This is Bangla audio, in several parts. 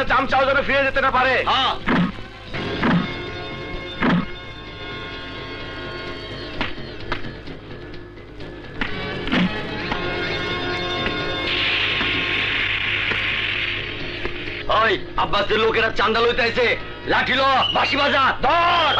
একটা চামচাও যেন ফিরে যেতে না পারে। হ্যাঁ ওই আব্বাসের লোকেরা চান্দা লইতে আইছে, লাঠি লো, বাঁশি বাজা, ধর।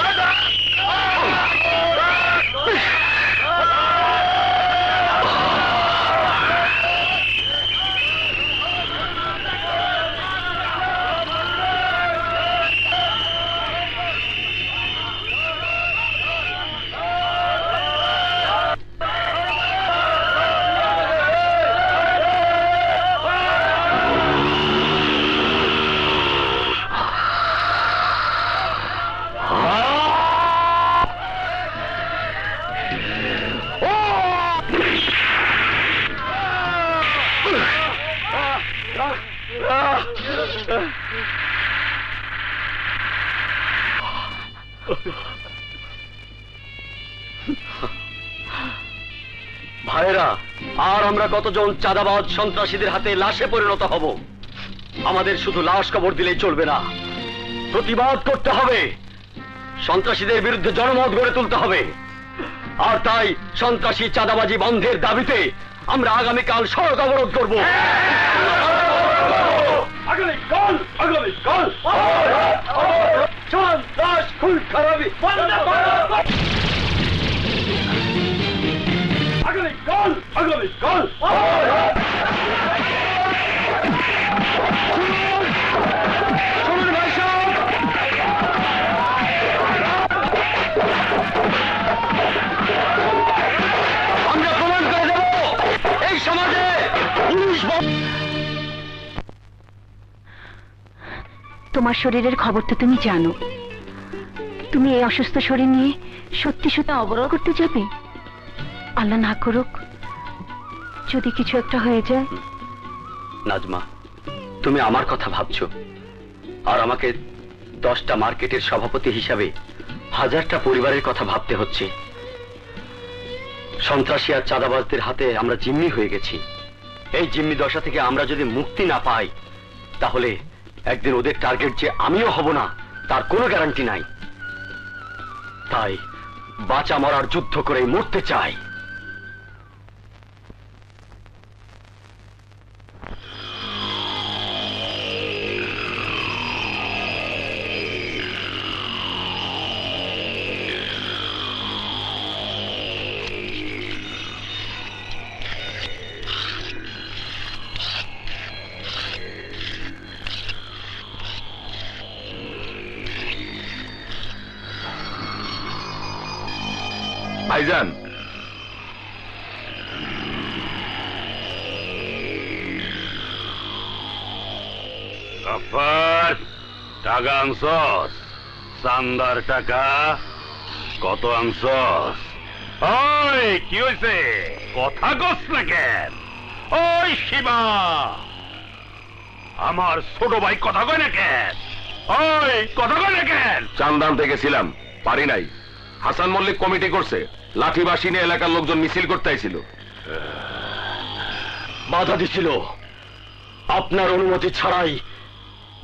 ভাইরা, আর আমরা কতজন চাঁদাবাজ সন্ত্রাসীদের হাতে লাশে পরিণত হব? আমাদের শুধু লাশ কবর দিলেই চলবে না, প্রতিবাদ করতে হবে, সন্ত্রাসীদের বিরুদ্ধে জনমত গড়ে তুলতে হবে। আর তাই সন্ত্রাসী চাঁদাবাজি বন্ধের দাবিতে আমরা আগামীকাল সড়ক অবরোধ করব। আগামীকাল সন্ত্রাস খুন খারাপি বন্ধ করো। আগামীকাল শুনুন ভাই সাহেব, আমরা প্রমাণ করে দেব এই সমাজে তোমার শরীরের খবর তো তুমি জানো। তুমি এই অসুস্থ শরীর নিয়ে সত্যি সত্যি অবরোধ করতে যাবে? আল্লাহ না করুক যদি কিছু একটা হয়ে যায়। নাজমা, তুমি আমার কথা ভাবছো, আর আমাকে 10টা মার্কেটের সভাপতি হিসাবে 1000টা পরিবারের কথা ভাবতে হচ্ছে। সন্ত্রাসী আর চাঁদাবাজদের হাতে আমরা জিম্মি হয়ে গেছি। এই জিম্মি দশা থেকে আমরা যদি মুক্তি না পাই, তাহলে একদিন ওদের টার্গেট যে আমিও হব না তার কোনো গ্যারান্টি নাই। তাই বাঁচা মরার যুদ্ধ করে মরতে চাই। ভাইজান, গফফার, টাকা আনছস? চান্দার টাকা কত আনছস? ওই কি হয়েছে, কথা কস না কেন? ওই শিবা, আমার ছোট ভাই কথা কয় না কেন? ওই কথা কয় না কেন? চান্দা আনতে গেছিলাম, পারি নাই। হাসান মল্লিক কমিটি করছে, লাঠি বাঁশি নিয়ে এলাকার লোকজন মিছিল করতে আইছিল। বাধা দিছিল, আপনার অনুমতি ছাড়াই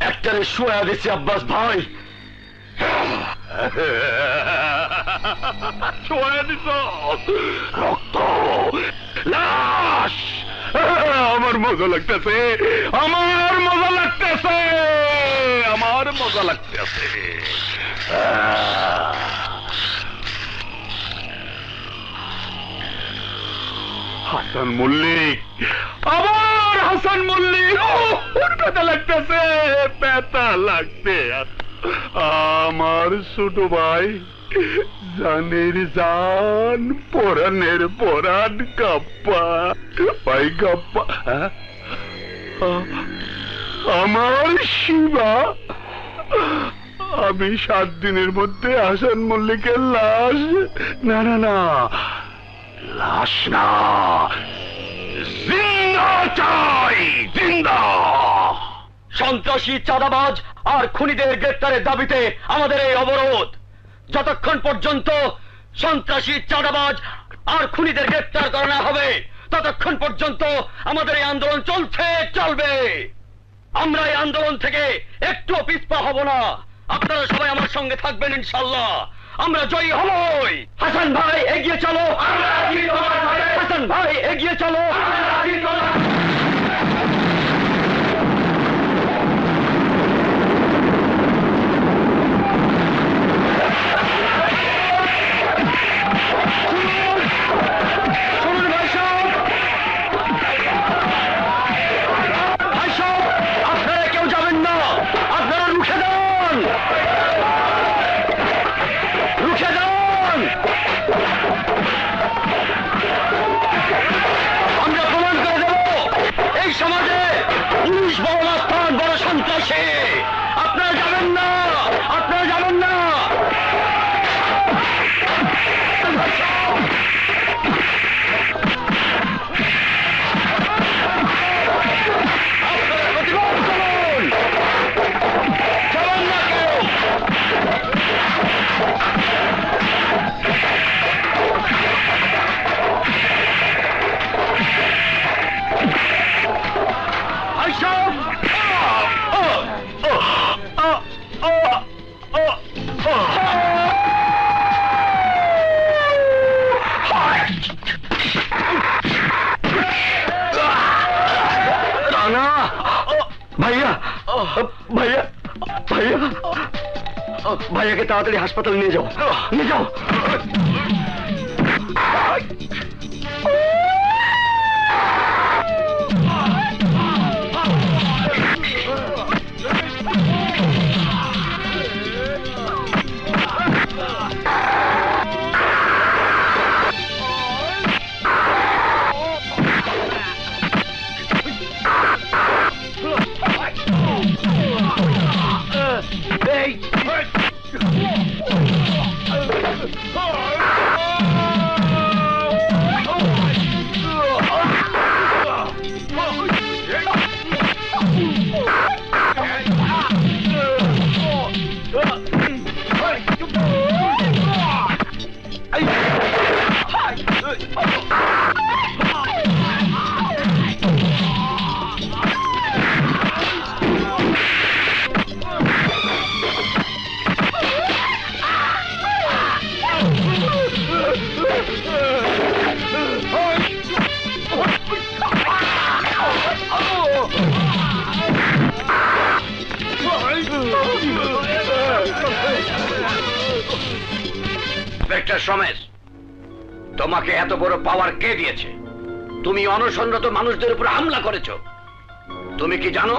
একটারে শুয়া দিচ্ছে আব্বাস ভাই। ছোঁয়া দিছ রক্ত, লাশ। আমার মজা লাগতেছে, আমার মজা লাগতেছে, আমার মজা লাগতেছে। হাসান মল্লিক, আবার হাসান মল্লিক, ওর ব্যথা লাগতেছে, ব্যথা লাগতে। আমার ছোট ভাই, জানের জান, পরানের পরান, গাপ্পা ভাই, গাপ্পা। আমার শিবা, আমি 7 দিনের মধ্যে হাসান মল্লিকের লাশ, না না না, লাশ না, জিন্দা চাই, জিন্দা। সন্ত্রাসী চাঁদাবাজ আর খুনিদের গ্রেফতারের দাবিতে আমাদের এই অবরোধ। যতক্ষণ পর্যন্ত সন্ত্রাসী চাঁদাবাজ আর খুনিদের গ্রেফতার করা না হবে, ততক্ষণ পর্যন্ত আমাদের এই আন্দোলন চলছে, চলবে। আমরা এই আন্দোলন থেকে একটু পিছপা হব না। আপনারা সবাই আমার সঙ্গে থাকবেন ইনশাআল্লাহ। আমরা জয়ী হবই। হাসান ভাই এগিয়ে চলো, হাসান ভাই এগিয়ে চলো। শুনুন ভাই সাহেব, ভাই সাহেব, আপনারা কেউ যাবেন না, আপনারা রুখে দেন, রুখে দেন। আমরা প্রমাণ করে দেব এই সমাজে পুলিশ বড় মাস্তান, বড় সন্ত্রাসী। আপনারা যাবেন না, আপনারা যাবেন না। আপনারা প্রতিবাদ করুন, যাবেন না কেউ। আইসব রানা, ভাইয়া ভাইয়া ভাইয়া ভাইয়াকে তাড়াতাড়ি হাসপাতালে নিয়ে যাও, নিয়ে যাও। ইন্সপেক্টর সমেশ, তোমাকে এত বড় পাওয়ার কে দিয়েছে? তুমি অনশনরত মানুষদের উপর হামলা করেছো। তুমি কি জানো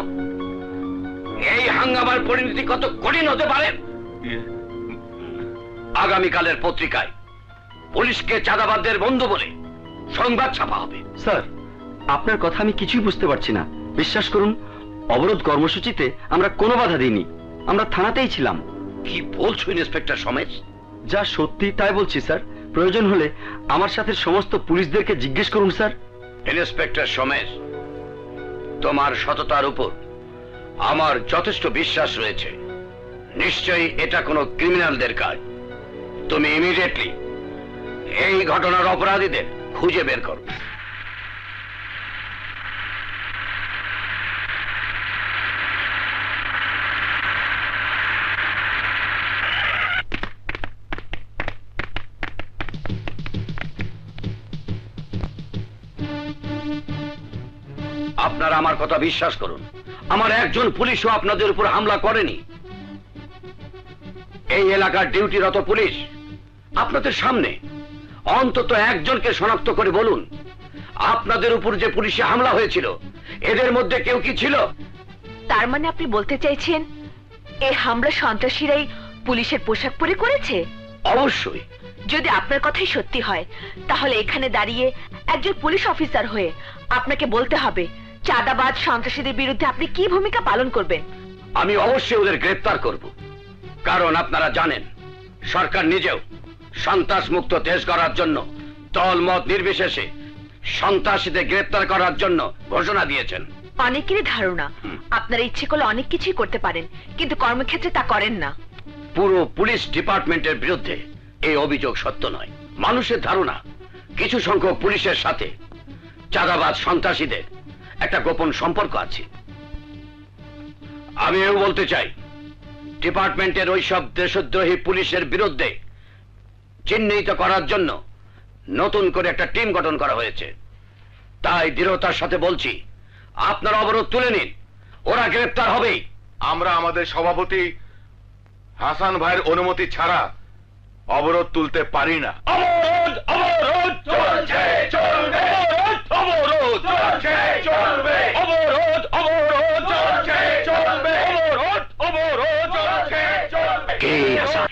এই হাঙ্গামার পরিণতি কত কঠিন হতে পারে? আগামীকালের পত্রিকায় পুলিশকে চাঁদাবাজদের বন্ধু বলে সংবাদ ছাপা হবে। স্যার, আপনার কথা আমি কিছুই বুঝতে পারছি না। বিশ্বাস করুন, অবরোধ কর্মসূচিতে আমরা কোনো বাধা দিইনি, আমরা থানাতেই ছিলাম। কি বলছো ইন্সপেক্টর সমেশ? যা সত্যি তাই বলছি স্যার। প্রয়োজন হলে আমার সাথে সমস্ত পুলিশদেরকে জিজ্ঞেস করুন স্যার। ইন্সপেক্টর সমেশ, তোমার সততার উপর আমার যথেষ্ট বিশ্বাস রয়েছে। নিশ্চয়ই এটা কোনো ক্রিমিনালদের কাজ। তুমি ইমিডিয়েটলি এই ঘটনার অপরাধীদের খুঁজে বের করো। আপনারা আমার কথা বিশ্বাস করুন, আমার একজন পুলিশও আপনাদের উপর হামলা করেনি। এই এলাকার ডিউটিরত পুলিশ আপনাদের সামনে অন্তত একজনকে শনাক্ত করে বলুন, আপনাদের উপর যে পুলিশে হামলা হয়েছিল এদের মধ্যে কেউ কি ছিল? তার মানে আপনি বলতে চাইছেন এই হামলা সন্ত্রাসীরাই পুলিশের পোশাক পরে করেছে? অবশ্যই। যদি আপনার কথাই সত্যি হয় তাহলে এখানে দাঁড়িয়ে একজন পুলিশ অফিসার হয়ে আপনাকে বলতে হবে চাঁদাবাজ সন্ত্রাসীদের বিরুদ্ধে আপনি কি ভূমিকা পালন করবেন। আমি অবশ্যই ওদের গ্রেফতার করব, কারণ আপনারা জানেন সরকার নিজেও সন্ত্রাস মুক্ত দেশ গড়ার জন্য দল মত নির্বিশেষে সন্ত্রাসীদের গ্রেফতার করার জন্য ঘোষণা দিয়েছেন। অনেকেরই ধারণা আপনারা ইচ্ছে করলে অনেক কিছুই করতে পারেন, কিন্তু কর্মক্ষেত্রে তা করেন না। পুরো পুলিশ ডিপার্টমেন্টের বিরুদ্ধে এই অভিযোগ সত্য নয়। মানুষের ধারণা কিছু সংখ্যক পুলিশের সাথে চাঁদাবাজ সন্ত্রাসীদের একটা গোপন সম্পর্ক আছে। আমিও বলতে চাই, ডিপার্টমেন্টের ওইসব দেশদ্রোহী পুলিশের বিরুদ্ধে চিহ্নিত করার জন্য নতুন করে একটা টিম গঠন করা হয়েছে। তাই দৃঢ়তার সাথে বলছি, আপনারা অবরোধ তুলে নিন, ওরা গ্রেপ্তার হবেই। আমরা আমাদের সভাপতি হাসান ভাইয়ের অনুমতি ছাড়া অবরোধ তুলতে পারি না। অবরোধ অবরোধ চলছে চলবে, অবরোধ চলছে চলবে, অবরোধ অবরোধ চলছে চলবে, অবরোধ অবরোধ চলছে চলবে। কে হাসান?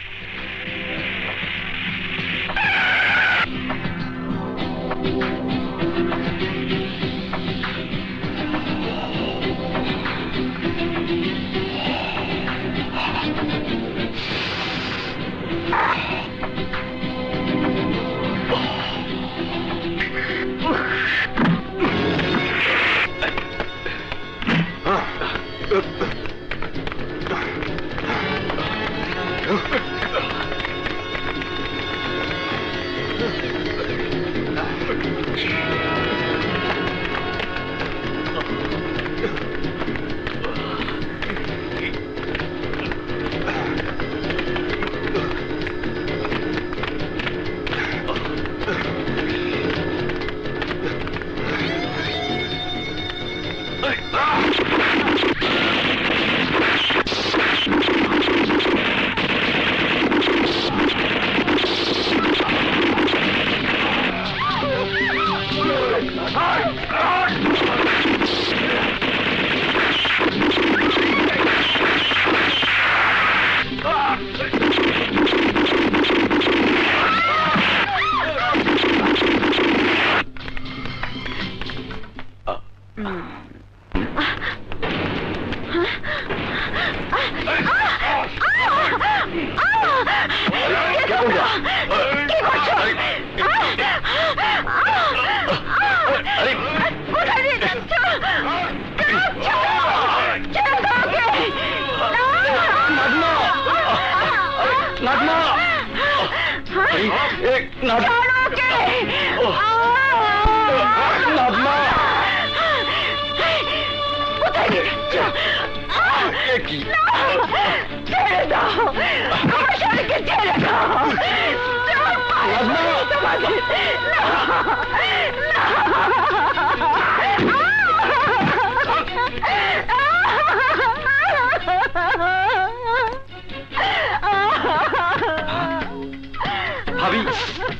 ভাবি,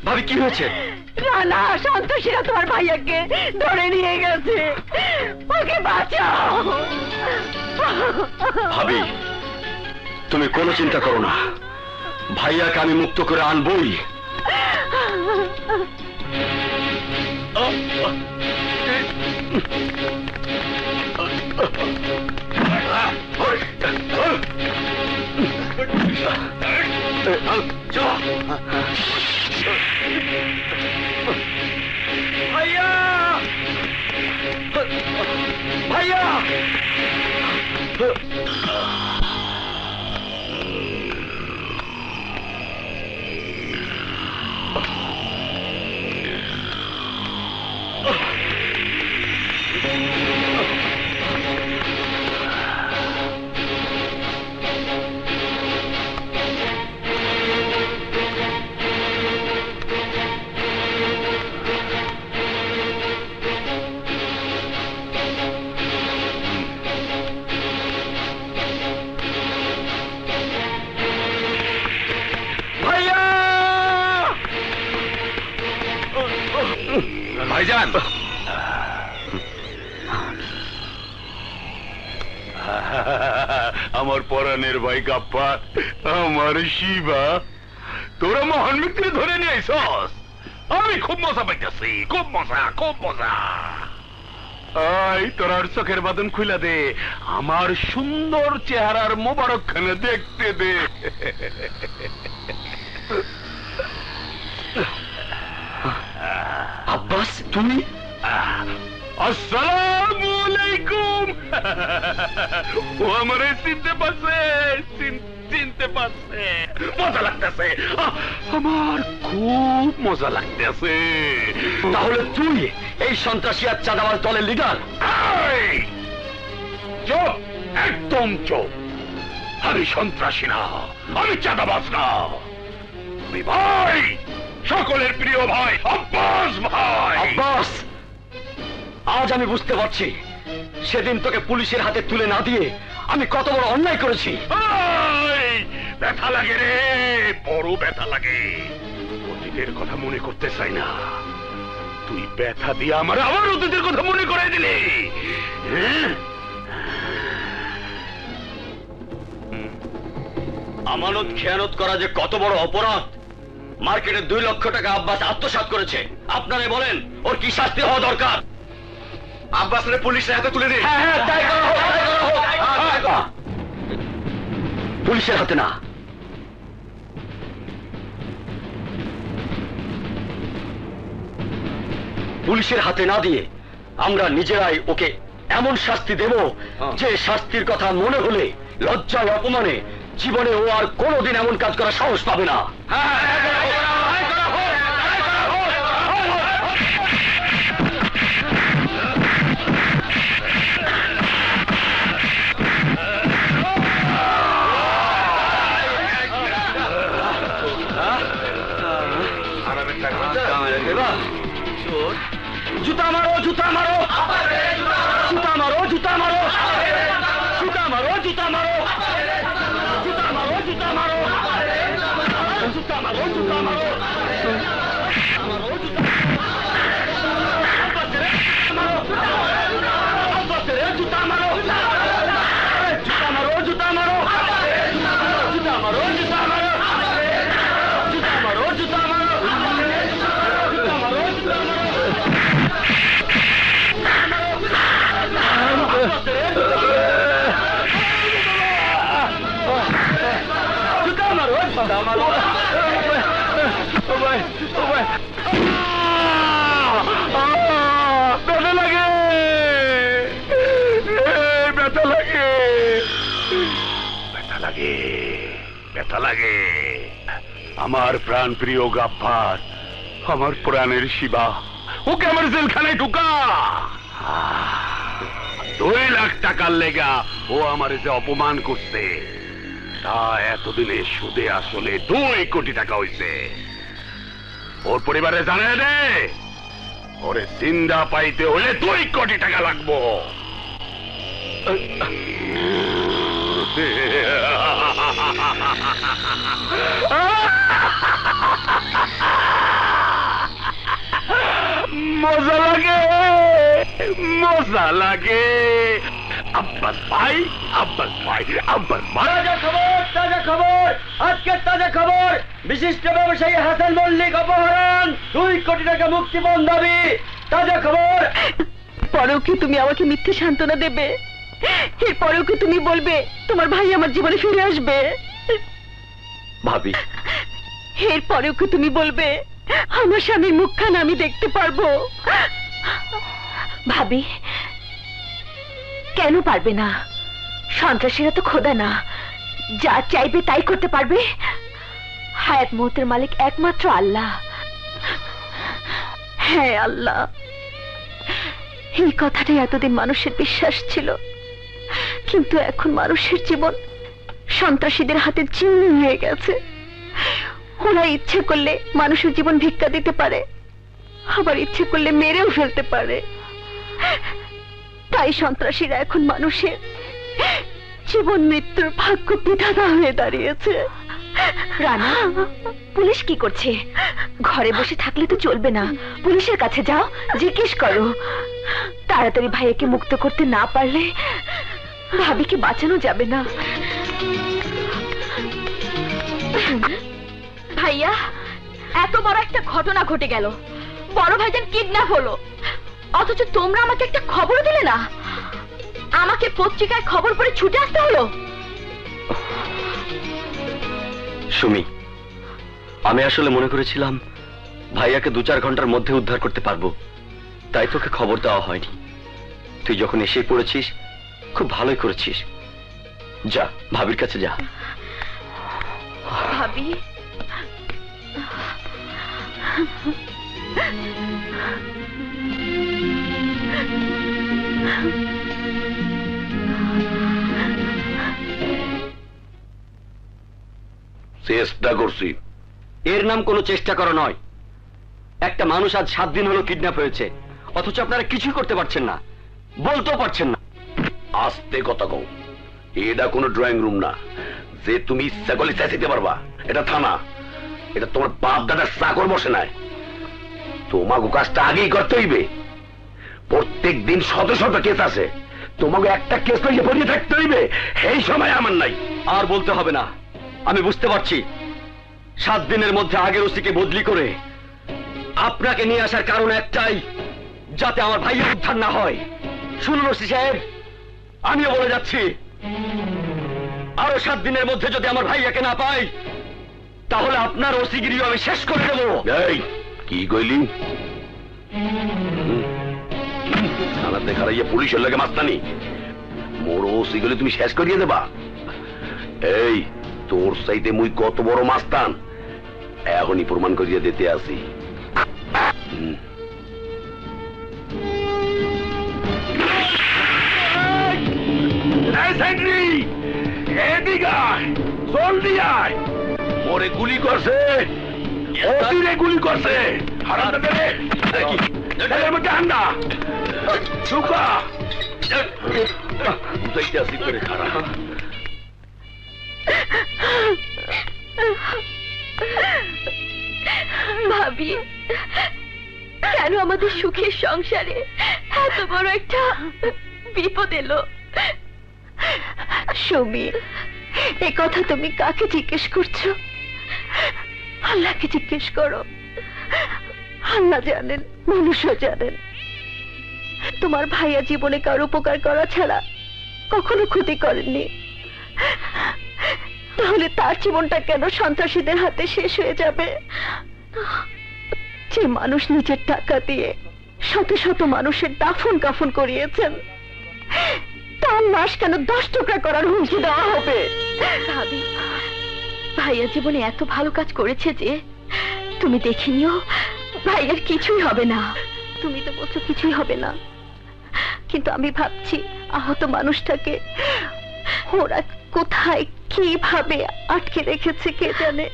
ভাবি কি হয়েছে? রানা, সন্তোষীরা তোমার ভাইয়াকে ধরে নিয়ে গেছে, ওকে বাঁচাও। ভাবি, তুমি কোনো চিন্তা করো না, ভাইয়াকে আমি মুক্ত করে আনবই। ভাইয়া ভাইয়া ভাইজান, আমার পরাণের ভাই গাপ্পা, আমার শিবা, তোরা মহান ব্যক্তিরে ধরে নিয়ে আইছস। আমি খুব মজা পাইতেছি, খুব মজা, খুব মজা। আই তোরার চোখের বাদন খুলে দে, আমার সুন্দর চেহারার মোবারক খানে দেখতে দে। আব্বাস, তুমি? আসসালামু আলাইকুম। ও আমারে চিনতে পারছে, চিনতে পারছে। মজা লাগতেছে, আমার খুব মজা লাগতেছে। তাহলে তুই এই সন্ত্রাসী আর চাঁদাবাজ দলের লিডার? চুপ, একদম চোখ। আমি সন্ত্রাসী না, আমি চাঁদাবাজ না, আমি ভাই, সকলের প্রিয় ভাই আব্বাস ভাই। আব্বাস, আজ আমি বুঝতে পারছি সেদিন তোকে পুলিশের হাতে তুলে না দিয়ে আমি কত বড় অন্যায় করেছি। এই, ব্যথা লাগে রে, বড় ব্যথা লাগে। অতীতের কথা মনে করতে চাই না, তুই ব্যথা দিয়ে আমার আবার অতীতের কথা মনে করে দিলি। হ্যাঁ? আমানত খেয়ানত করা যে কত বড় অপরাধ। মার্কেটে 2 লক্ষ টাকা আব্বাস আত্মসাৎ করেছে। আপনারা বলেন ওর কি শাস্তি হওয়া দরকার? আব্বাসরে পুলিশের হাতে তুলে দিন। হ্যাঁ হ্যাঁ, তাই করা হোক, তাই করা হোক। হ্যাঁ, তাই করা। পুলিশের হাতে না, পুলিশের হাতে না দিয়ে আমরা নিজেরাই ওকে এমন শাস্তি দেব যে শাস্তির কথা মনে হলে লজ্জায় অপমানে জীবনে ও আর কোনোদিন এমন কাজ করার সাহস পাবে না। জুতা মারো, জুতা মারো, জুতা মারো, জুতা মারো, জুতা মারো, জুতা মারো, জুতা মারো, জুতা মারো, জুতা মারো, জুতা মারো, জুতা মারো, জুতা মারো, জুতা মারো, জুতা মারো, জুতা মারো, জুতা মারো, জুতা মারো, ব্যথা লাগে, ব্যথা লাগে, ব্যথা লাগে, ব্যথা লাগে। আমার প্রাণ প্রিয় গাফফার, আমার প্রাণের শিবা, ওকে আমার জেলখানায় ঢুকা। 2 লাখ টাকার লেগা ও আমার যে অপমান করছে, তা এতদিনে সুদে আসলে 2 কোটি টাকা হইছে। ওর পরিবারে জানে দে, ওরে জিন্দা পাইতে হলে 2 কোটি টাকা লাগবো। মজা লাগে, মজা লাগে। আব্বাস ভাই, আব্বাস ভাই, আব্বাস ভাই। তাজা খবর, তাজা খবর, আজকের তাজা খবর। বিশিষ্ট ব্যবসায়ী হাসান মল্লিক অপহরণ, 2 কোটি টাকা মুক্তিপণ দাবি। তাজা খবর। পরেও কি তুমি আমাকে মিথ্যে সান্ত্বনা দেবে? এরপরেও কি তুমি বলবে তোমার ভাই আমার জীবনে ফিরে আসবে? ভাবি, এরপরেও কি তুমি বলবে আমার স্বামীর মুখখান আমি দেখতে পারবো? ভাবি, কেন পারবে না? সন্ত্রাসীরা তো খোদা না, যা চাইবে তাই করতে পারবে। হায়াত মৌতের মালিক একমাত্র আল্লাহ। হ্যাঁ আল্লাহ, এই কথাটাই এতদিন মানুষের বিশ্বাস ছিল, কিন্তু এখন মানুষের জীবন সন্ত্রাসীদের হাতে জিম্মি হয়ে গেছে। ওরা ইচ্ছে করলে মানুষের জীবন ভিক্ষা দিতে পারে, আবার ইচ্ছে করলে মেরেও ফেলতে পারে। তাই সন্ত্রাসীরা এখন মানুষের জীবন মৃত্যুর ভাগ্য বিধাতা হয়ে দাঁড়িয়েছে। রানা, পুলিশ কি করছে? ঘরে বসে থাকলে তো চলবে না, পুলিশের কাছে যাও, জিজ্ঞেস করো। তাড়াতাড়ি ভাইয়াকে মুক্ত করতে না পারলে ভাবিকে বাঁচানো যাবে না। ভাইয়া, এত বড় একটা ঘটনা ঘটে গেল, বড় ভাইজান কিডন্যাপ হলো, অথচ তোমরা আমাকে একটা খবর দিলে না। আমাকে পত্রিকায় খবর পড়ে ছুটে আসতে হলো। সুমি, আমি আসলে মনে করেছিলাম ভাইয়াকে 2-4 ঘন্টার মধ্যে উদ্ধার করতে পারবো, তাই তোকে খবর দেওয়া হয়নি। তুই যখন এসে পড়েছিস, খুব ভালোই করেছিস। যা, ভাবির কাছে যা। ভাবি, চেষ্টা করছি। এর নাম কোনো চেষ্টা করা নয়। একটা মানুষ আজ 7 দিন হলো কিডন্যাপ হয়েছে, অথচ আপনারা কিছুই করতে পারছেন না, বলতেও পারছেন না। আস্তে কথা কও, এটা কোনো ড্রয়িং রুম না যে তুমি ইচ্ছা করলে চেঁচাইতে পারবা। এটা থানা, এটা তোমার বাপ দাদার চাকর বসে নাই। তোমাকে কাজটা আগেই করতে হইবে। প্রত্যেক দিন শত শত কেস আছে, তোমাকে একটা কেস লইয়ে পড়িয়ে থাকতে হইবে, এই সময় আমার নাই। আর বলতে হবে না, আমি বুঝতে পারছি। 7 দিনের মধ্যে আগের ওসিকে বদলি করে আপনাকে নিয়ে আসার কারণ একটাই, যাতে আমার ভাইয়ের উদ্ধার না হয়। শুনুন ওসি সাহেব, আমিও বলে যাচ্ছি, আরো 7 দিনের মধ্যে যদি আমার ভাইয়াকে না পাই, তাহলে আপনার ওসিগিরিও আমি শেষ করে দেবো। এই কি কইলি? থানাতে খারাইয়া পুলিশের লাগে মাস্তানি, মোর ওসি গেলে তুমি শেষ করিয়ে দেবা? এই তোর চাইতে মুই কত বড় মাস্তান এখনই প্রমাণ করিয়া দিতে আসি। ওরে গুলি করছে, ওসিরে গুলি করছে। হারামজাদা রে, ছেলের মধ্যে হান্ডা চুকা বুঝাইতে আসি করে খারাপ। ভাবি, কেন আমাদের সুখের সংসারে এত বড় একটা বিপদ এলো? সুমি, এ কথা তুমি কাকে জিজ্ঞেস করছো? আল্লাহকে জিজ্ঞেস করো। আল্লাহ জানেন, মানুষও জানেন। তোমার ভাইয়া জীবনে কারো উপকার করা ছাড়া কখনো ক্ষতি করেননি, তাহলে তার জীবনটা কেন সন্ত্রাসীদের হাতে শেষ হয়ে যাবে? যে মানুষ নিজের টাকা দিয়ে শত শত মানুষের দাফন কাফন করিয়েছেন, তার লাশ কেন 10 টুকরা করার হুমকি দেওয়া হবে? ভাবি, ভাইয়া জীবনে এত ভালো কাজ করেছে যে তুমি দেখে নিও, ভাইয়ার কিছুই হবে না। তুমি তো বলছো কিছুই হবে না, কিন্তু আমি ভাবছি আহত মানুষটাকে ওরা কোথায় কিভাবে আটকে রেখেছে কে জানে,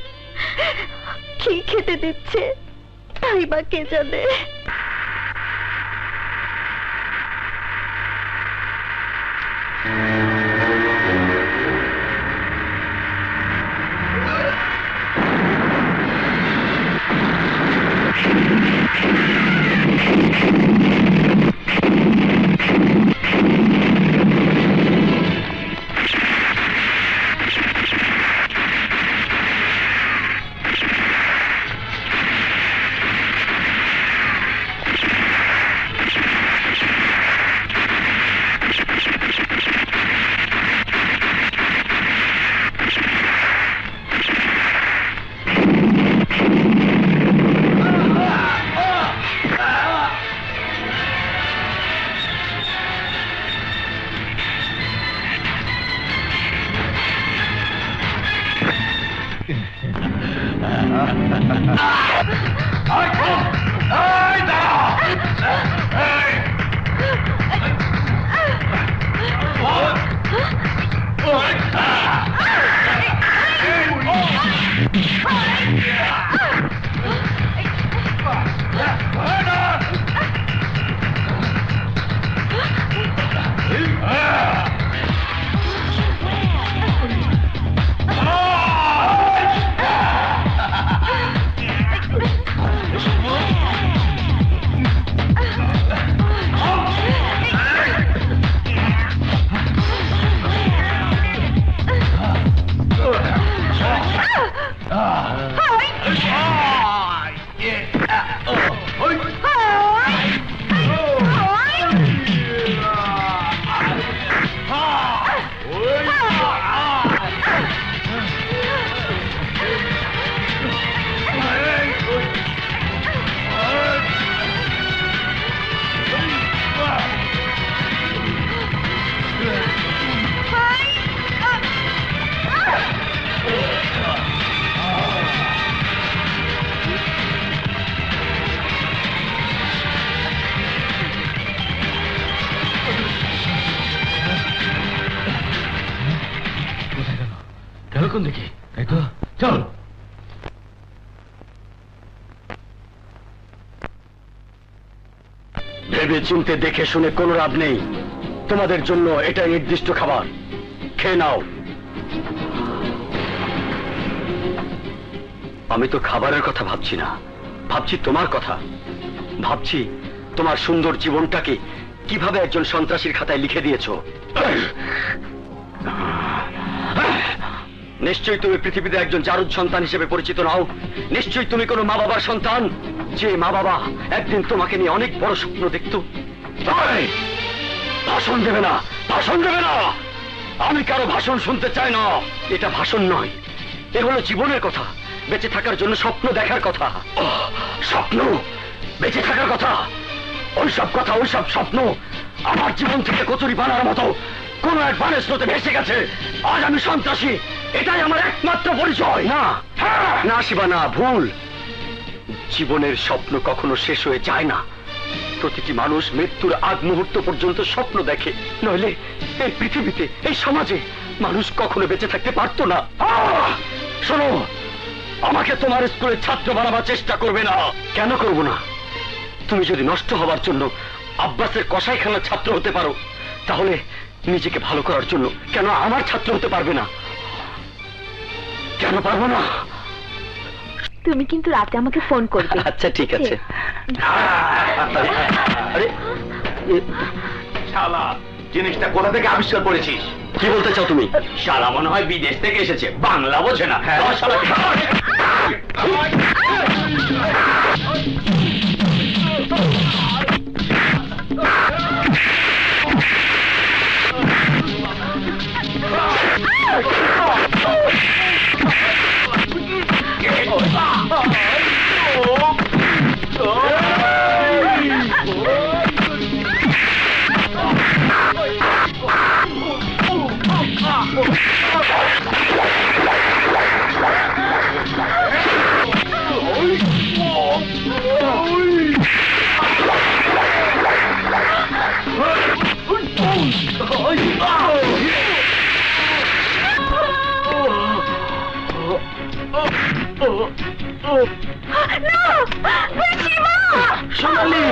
কি খেতে দিচ্ছে তাই বা কে জানে। কোন দেখি, তাই তো চল। ভেবে চিনতে দেখে শুনে কোনো লাভ নেই। তোমাদের জন্য এটা নির্দিষ্ট খাবার, খেয়ে নাও। আমি তো খাবারের কথা ভাবছি না, ভাবছি তোমার কথা। ভাবছি তোমার সুন্দর জীবনটাকে কিভাবে একজন সন্ত্রাসীর খাতায় লিখে দিয়েছো। নিশ্চয়ই তুমি পৃথিবীতে একজন জারুদ সন্তান হিসেবে পরিচিত নাও। নিশ্চয়ই তুমি কোনো মা বাবার সন্তান, যে মা বাবা একদিন তোমাকে নিয়ে অনেক বড় স্বপ্ন দেখত। ভাষণ দেবে না, ভাষণ দেবে না। আমি কারো ভাষণ শুনতে চাই না। এটা ভাষণ নয়, এ হলো জীবনের কথা, বেঁচে থাকার জন্য স্বপ্ন দেখার কথা। স্বপ্ন, বেঁচে থাকার কথা, ওইসব কথা, ওইসব স্বপ্ন আমার জীবন থেকে কচুরি বানার মতো কোন এক বানের স্রোতে ভেসে গেছে। আজ আমি সন্ত্রাসী, এটাই আমার একমাত্র পরিচয়। না না শিবা, না, ভুল। জীবনের স্বপ্ন কখনো শেষ হয়ে যায় না। প্রতিটি মানুষ মৃত্যুর আগ মুহূর্ত পর্যন্ত স্বপ্ন দেখে, নইলে এই পৃথিবীতে, এই সমাজে মানুষ কখনো বেঁচে থাকতে পারতো না। শোনো, আমাকে তোমার স্কুলের ছাত্র বানাবার চেষ্টা করবে না। কেন করব না? তুমি যদি নষ্ট হবার জন্য আব্বাসের কসাইখানার ছাত্র হতে পারো, তাহলে নিজেকে ভালো করার জন্য কেন আমার ছাত্র হতে পারবে না? কেন পারবো না? তুমি কিন্তু রাতে আমাকে ফোন করবে। আচ্ছা ঠিক আছে। আরে শালা, জিনিসটা কোথা থেকে আবিষ্কার করেছিস? কি বলতে চাও তুমি? শালা মনে হয় বিদেশ থেকে এসেছে, বাংলা বোঝে না। সোনালি,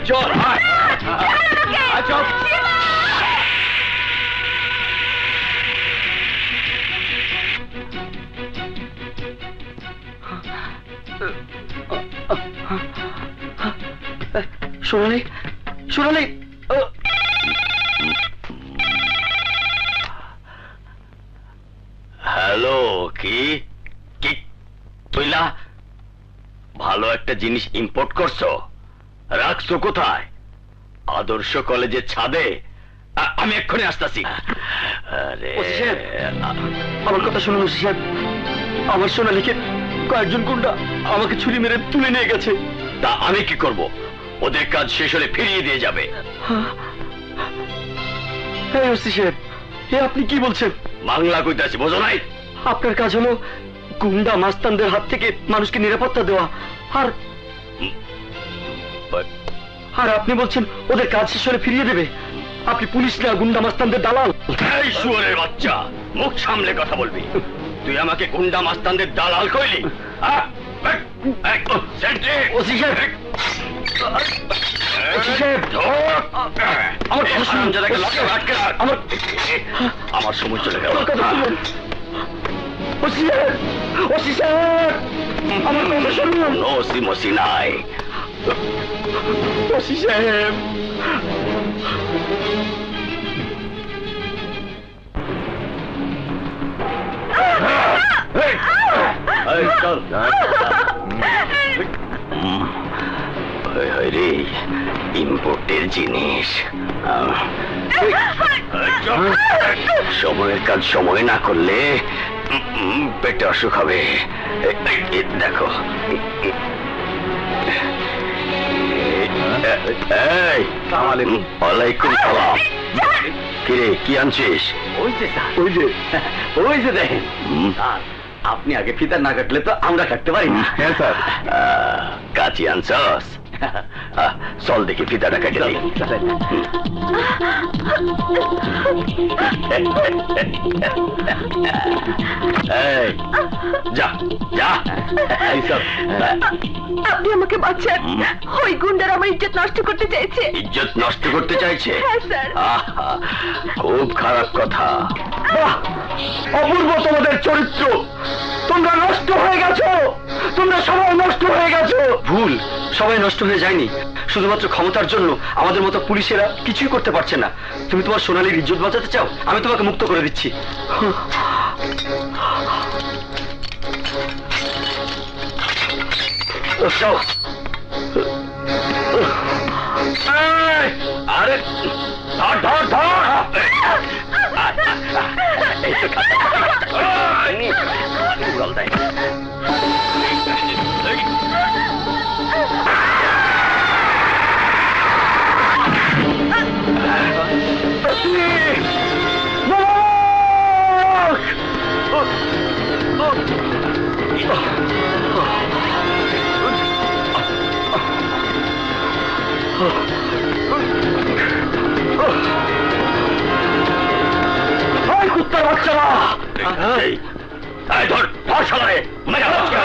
চল, চল। সোনালি, সোনালি। হ্যালো, কি কি তুইলা ভালো একটা জিনিস ইম্পোর্ট করছো? রাখছো কোথায়? আদর্শ কলেজের ছাদে? আমি এক্ষুনি আসতেছি। আরে ওসি সাহেব, আমার কথা শুনুন ওসি সাহেব। আমার সোনালিকে কয়েকজন গুন্ডা আমাকে ছুরি মেরে তুলে নিয়ে গেছে। তা আমি কি করব? ওদের কাজ শেষ হলে ফিরিয়ে দিয়ে যাবে। হ্যাঁ ওসি সাহেব, এ আপনি কি বলছেন? বাংলা কইতাছি, বোঝো নাই? আপনার কাজ হলো গুন্ডা মাস্তানদের হাত থেকে মানুষকে নিরাপত্তা দেওয়া, আর আর আপনি বলছেন ওদের কাজ শেষ হলে ফিরিয়ে দেবে। আপনি পুলিশ না, গুন্ডা মাস্তানদের দালাল। এই শুয়োরের বাচ্চা, মুখ সামলে কথা বলবি। তুই আমাকে গুন্ডা মাস্তানদের দালাল কইলি? ওসি সাহেব, ওসি সাহেব, আমার কথা শুনুন। আমার সময় চলে গেল। আমার কথা শুনুন ওসি সাহেব, ওসি সাহেব, আমার কথা শুনুন। নসি মসি নাই। ওসি সাহেব, রে ইম্পোর্টের জিনিস। সময়ের কাজ সময় না করলে পেটে অসুখ হবে। দেখো, ওয়ালাইকুম সালাম। কিরে, কি আনছিস? ওই যে স্যার, ওই যে, ওই যে দেখেন। আপনি আগে ফিতার না কাটলে তো আমরা কাটতে পারি না। হ্যাঁ স্যার। কাচি আনছস? চল দেখি ফিতাটা কেটে দিই। এই, যা যা। আপনি আমাকে বাঁচান, ওই গুন্ডার আমার ইজ্জত নষ্ট করতে চাইছে। ইজ্জত নষ্ট করতে চাইছে? হ্যাঁ স্যার। আহা, খুব খারাপ কথা। অপূর্ব তোমাদের চরিত্র, তোমরা নষ্ট হয়ে গেছো, তোমরা সবাই নষ্ট হয়ে গেছো। ভুল, সবাই নষ্ট হয়ে যায়নি, শুধুমাত্র ক্ষমতার জন্য আমাদের মতো পুলিশেরা কিছুই করতে পারছে না। তুমি তোমার সোনালীর ইজ্জত বাঁচাতে চাও, আমি তোমাকে মুক্ত করে দিচ্ছি। যাও। আরে ধর ধর ধর। উড়াল দেয়। কুত্তার বাচ্চারা, ধর ধর শালারে, মেঘা বাচ্চা।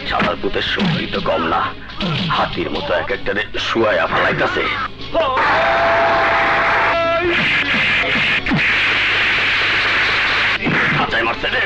শালার পুতের শক্তি তো কম না, হাতির মতো এক একটারে শুয়ায়া ফালাইতাছে। খাঁচায় মারছে রে।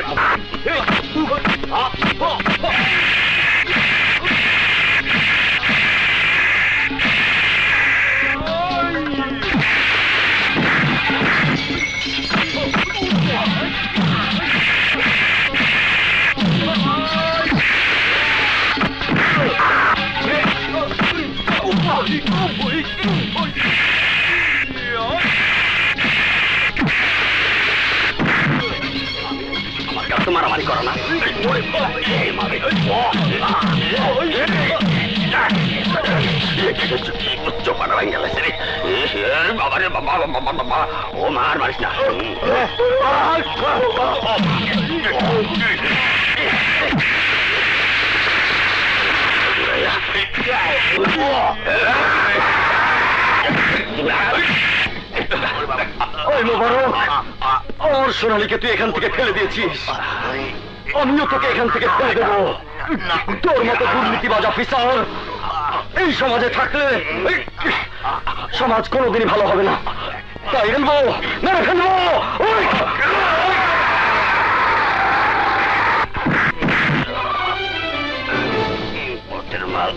আমার কাছে মারামারি করো না। চোপাটা ভাঙে গেছে রে। বাবা রে বাবা বাবা বাবা, ও মার মারিস না। ওই মোবারক, ওর সোনালীকে তুই এখান থেকে ফেলে দিয়েছিস, আমিও তোকে এখান থেকে ফেলে দেবো। তোর মতো দুর্নীতিবাজ অফিসার এই সমাজে থাকলে সমাজ কোনোদিনই ভালো হবে না। তাই ফেলবো, মেরে ফেলবো। মাল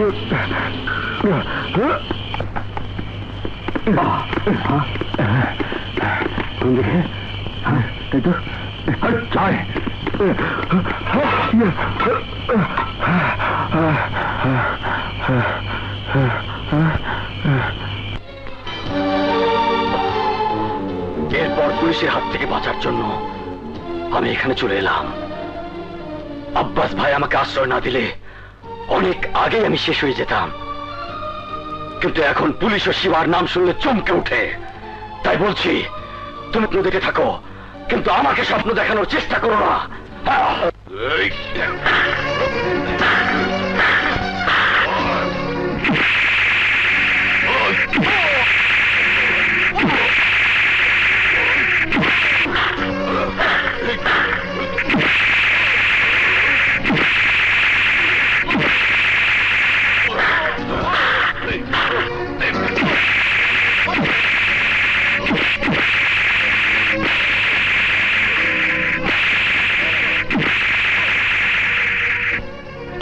এরপর পুলিশের হাত থেকে বাঁচার জন্য আমি এখানে চলে এলাম। আব্বাস ভাই আমাকে আশ্রয় না দিলে অনেক আগে আমি শেষ হয়ে যেতাম, কিন্তু এখন পুলিশ ও শিবার নাম শুনলে চমকে ওঠে। তাই বলছি, তুমি দেখে থাকো, কিন্তু আমাকে স্বপ্ন দেখানোর চেষ্টা করো না।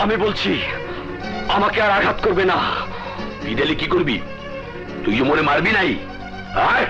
আমি বলছি, আমাকে আর আঘাত করবে না। বিদেলি কি করবি? তুইও মনে মারবি নাই? আয়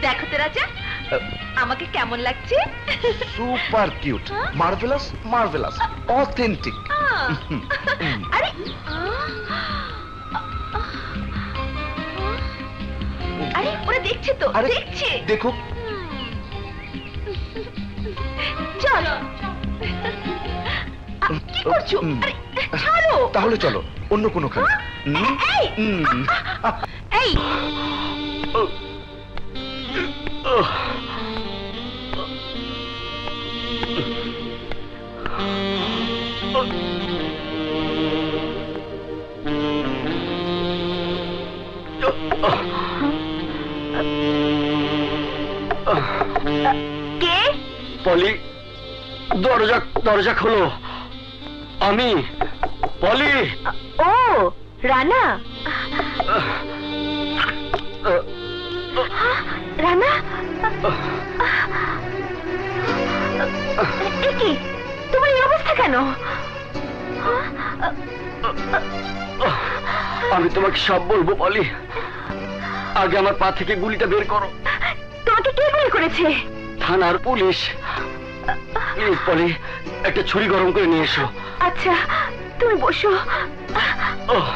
দেখো তো রাজা, আমাকে কেমন লাগছে? Super cute, marvellous, marvellous, authentic. আরে আরে ওরা দেখছে তো, আরে দেখছে। দেখুক। চল। কি করছো? আরে ছাড়ো। তাহলে চলো অন্য কোনো খানে। এই এই কে? পলি, দরজা দরজা খোলো। আমি পলি। ও রানা, রানা, এ কি তোমার এই অবস্থা কেন? আমি তোমাকে সব বলবো পলি, আগে আমার পা থেকে গুলিটা বের করো। তোমাকে কে গুলি করেছে? থানার পুলিশ। প্লিজ পলি, একটা ছুরি গরম করে নিয়ে এসো। আচ্ছা তুমি বসো। ওহ,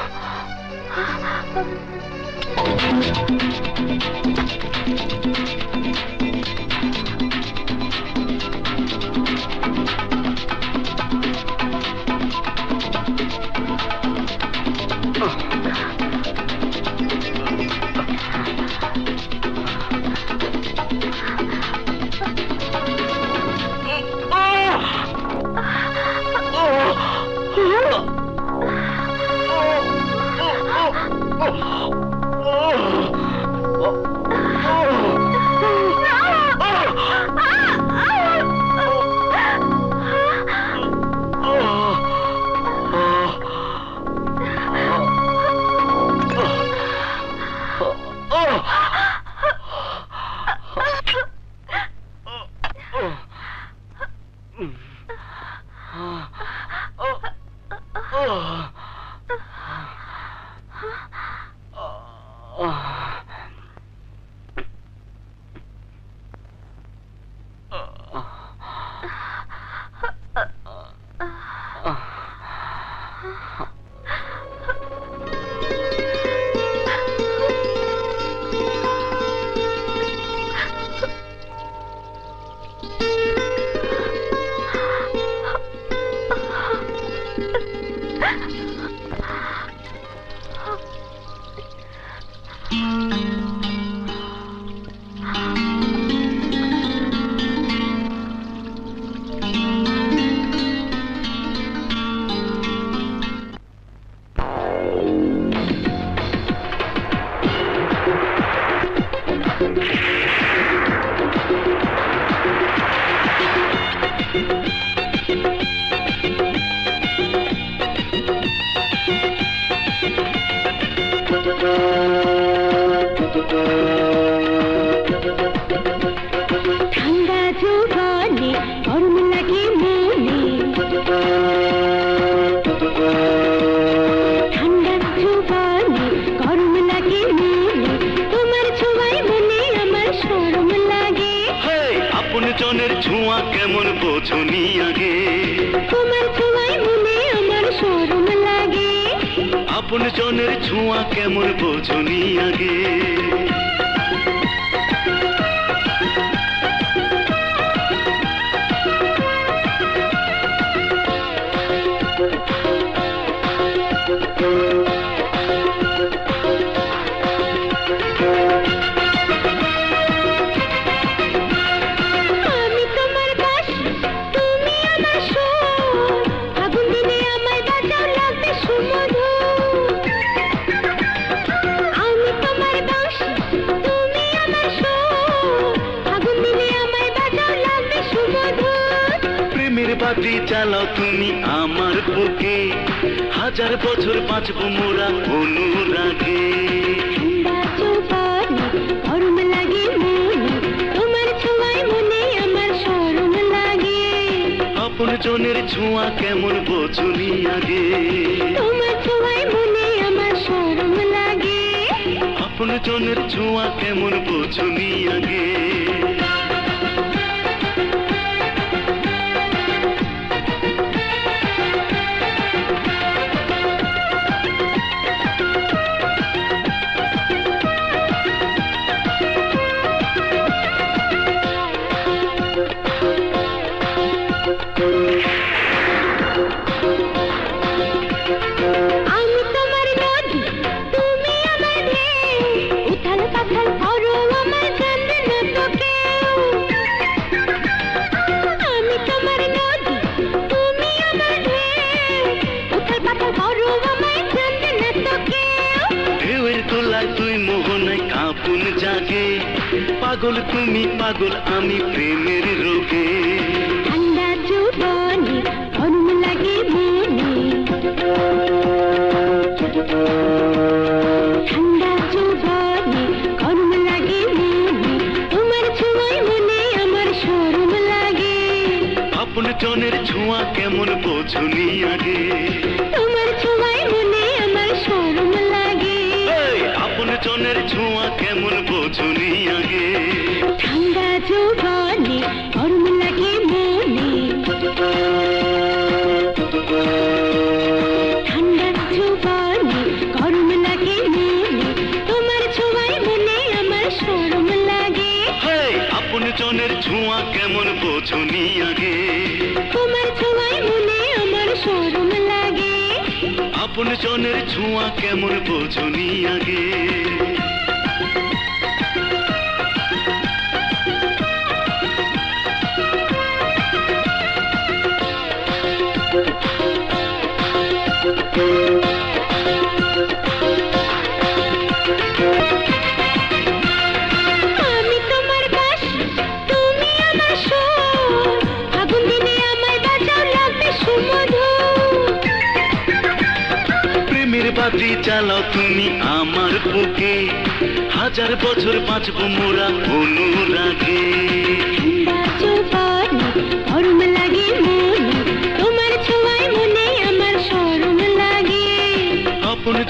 গরম লাগে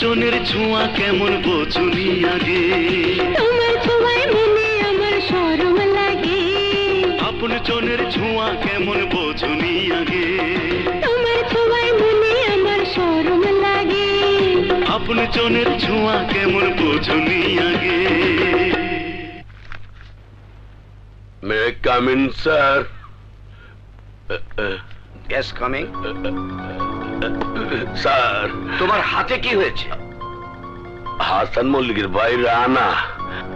জনের ছোঁয়া কেমন বোঝুনি আগে তোমার ছোঁয়ায় মনে আমার শরম লাগে আপন জনের ছোঁয়া কেমন বোঝুনি আগে তোমার ছোঁয়ায় মনে আমার শরম লাগে আপন জনের ছোঁয়া কেমন বোঝুনি আগে may come in sir? Yes coming. Sir, তোমার হাতে কি হয়েছে? হাসান মল্লিকের ভাই রানা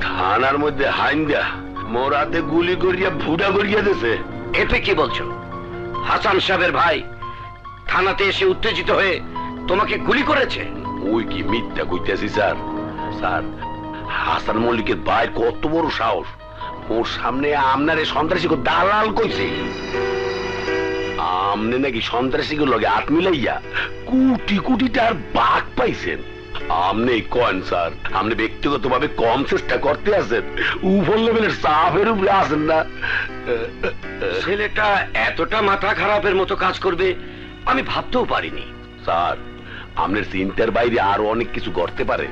থানার মধ্যে হাইন্দা মোর হাতে গুলি করিয়া ফুটা করিয়া দিছে। এতে কি বলছো? হাসান সাহেবের ভাই থানাতে এসে উত্তেজিত হয়ে তোমাকে গুলি করেছে? ওই কি মিথ্যা কইতেছি স্যার? স্যার, হাসান মল্লিকের ভাই কত বড় সাহস, ওর সামনে আপনার এই সন্ত্রাসী দালাল কইছে আমনে নাকি সন্ত্রাসীগুলোর লগে হাত মিলাইয়া কোটি কোটি টাকার বাঘ পাইছেন। আমনে কন স্যার, আপনি ব্যক্তিগত ভাবে কম চেষ্টা করতে আছেন, উপর লেভেলের চাপের উপরে আছেন না। ছেলেটা এতটা মাথা খারাপের মতো কাজ করবে আমি ভাবতেও পারিনি। স্যার, আপনার চিন্তার বাইরে আরো অনেক কিছু করতে পারে।